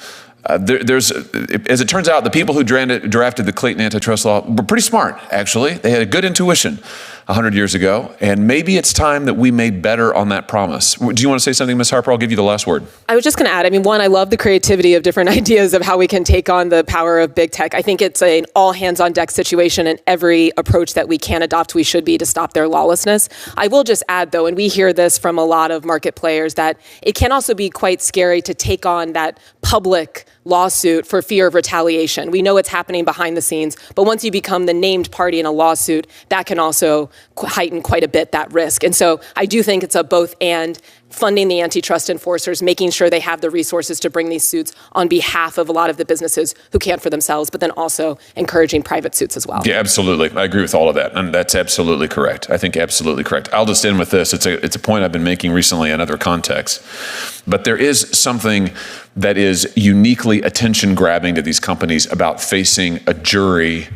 As it turns out, the people who drafted the Clayton antitrust law were pretty smart, actually. They had a good intuition 100 years ago, and maybe it's time that we made better on that promise. Do you want to say something, Ms. Harper? I'll give you the last word. I was just going to add, one, I love the creativity of different ideas of how we can take on the power of big tech. I think it's an all hands on deck situation, and every approach that we can adopt, we should be to stop their lawlessness. I will just add, though, and we hear this from a lot of market players, that it can also be quite scary to take on that public lawsuit for fear of retaliation. We know it's happening behind the scenes, but once you become the named party in a lawsuit, that can also heighten quite a bit that risk. And so I do think it's a both and, funding the antitrust enforcers, making sure they have the resources to bring these suits on behalf of a lot of the businesses who can't for themselves, but then also encouraging private suits as well. Yeah, absolutely. I agree with all of that. And that's absolutely correct. I think absolutely correct. I'll just end with this. It's a point I've been making recently in other contexts. But there is something that is uniquely attention-grabbing to these companies about facing a jury,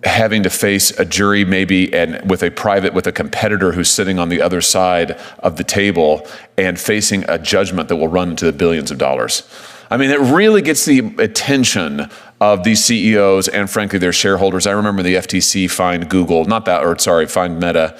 having to face a jury maybe and with a competitor who's sitting on the other side of the table and facing a judgment that will run into the billions of dollars. It really gets the attention of these CEOs and frankly their shareholders. I remember the FTC fined fined Meta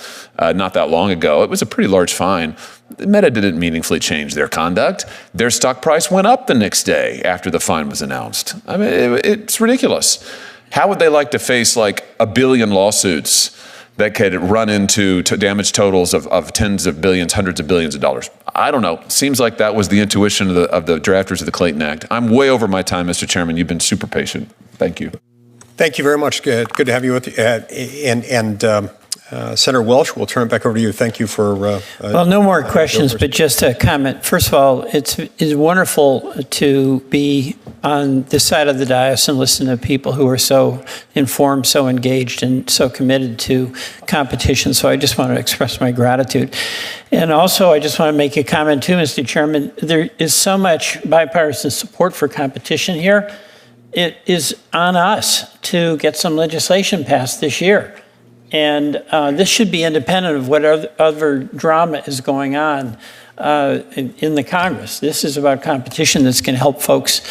not that long ago. It was a pretty large fine. Meta didn't meaningfully change their conduct. Their stock price went up the next day after the fine was announced. It's ridiculous. How would they like to face like a billion lawsuits that could run into damage totals of tens of billions, hundreds of billions of dollars? I don't know. Seems like that was the intuition of the drafters of the Clayton Act. I'm way over my time, Mr. Chairman. You've been super patient. Thank you. Thank you very much. Good to have you with you. Senator Welch, we'll turn it back over to you. Thank you for... well, no more questions, but just a comment. First of all, it's wonderful to be on this side of the dais and listen to people who are so informed, so engaged, and so committed to competition. So I just want to express my gratitude. And also, I just want to make a comment too, Mr. Chairman. There is so much bipartisan support for competition here. It is on us to get some legislation passed this year. And this should be independent of what other drama is going on in the Congress. This is about competition that's going to help folks,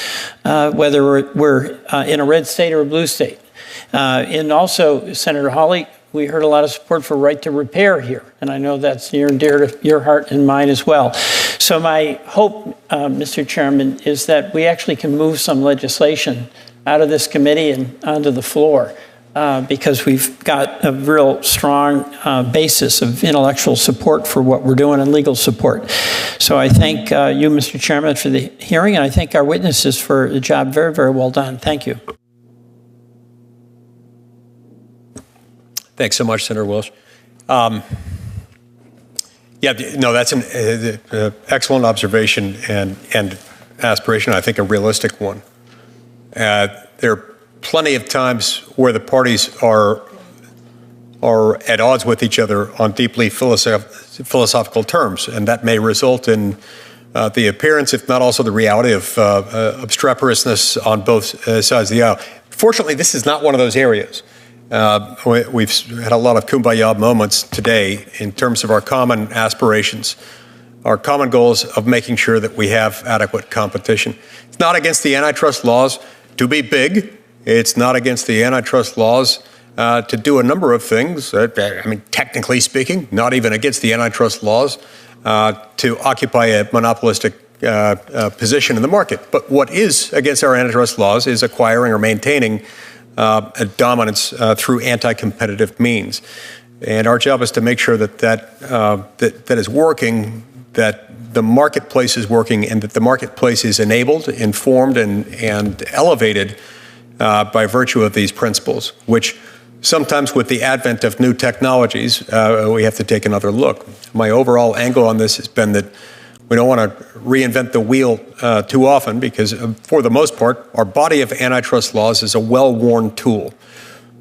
whether we're in a red state or a blue state. And also, Senator Hawley, we heard a lot of support for right to repair here. And I know that's near and dear to your heart and mine as well. So my hope, Mr. Chairman, is that we actually can move some legislation out of this committee and onto the floor. Because we've got a real strong basis of intellectual support for what we're doing and legal support. So I thank you, Mr. Chairman, for the hearing, and I thank our witnesses for the job very, very well done. Thank you. Thanks so much, Senator Welch. That's an excellent observation and aspiration, I think a realistic one. There are plenty of times where the parties are at odds with each other on deeply philosophical terms, and that may result in the appearance, if not also the reality, of obstreperousness on both sides of the aisle. Fortunately, this is not one of those areas. We've had a lot of kumbaya moments today in terms of our common aspirations, our common goals of making sure that we have adequate competition. It's not against the antitrust laws to be big. It's not against the antitrust laws to do a number of things. Technically speaking, not even against the antitrust laws to occupy a monopolistic position in the market. But what is against our antitrust laws is acquiring or maintaining a dominance through anti-competitive means. And our job is to make sure that is working, that the marketplace is working, and that the marketplace is enabled, informed, and elevated by virtue of these principles, which sometimes with the advent of new technologies, we have to take another look. My overall angle on this has been that we don't want to reinvent the wheel too often because, for the most part, our body of antitrust laws is a well-worn tool.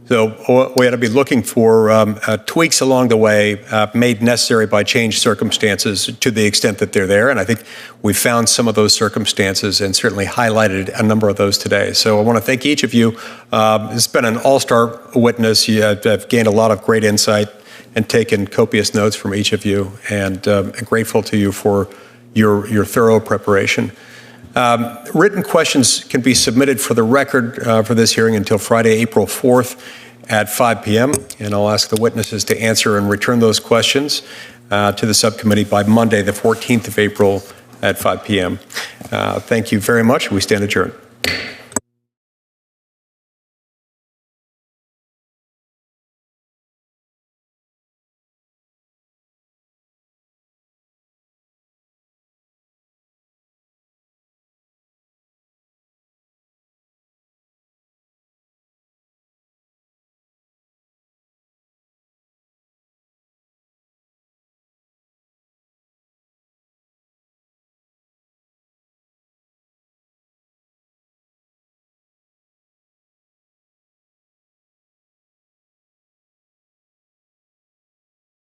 So we ought to be looking for tweaks along the way made necessary by changed circumstances to the extent that they're there. And I think we found some of those circumstances and certainly highlighted a number of those today. So I want to thank each of you. It's been an all-star witness. I've gained a lot of great insight and taken copious notes from each of you, and grateful to you for your thorough preparation. Written questions can be submitted for the record for this hearing until Friday, April 4th at 5 p.m. And I'll ask the witnesses to answer and return those questions to the subcommittee by Monday, the 14th of April at 5 p.m. Thank you very much. We stand adjourned.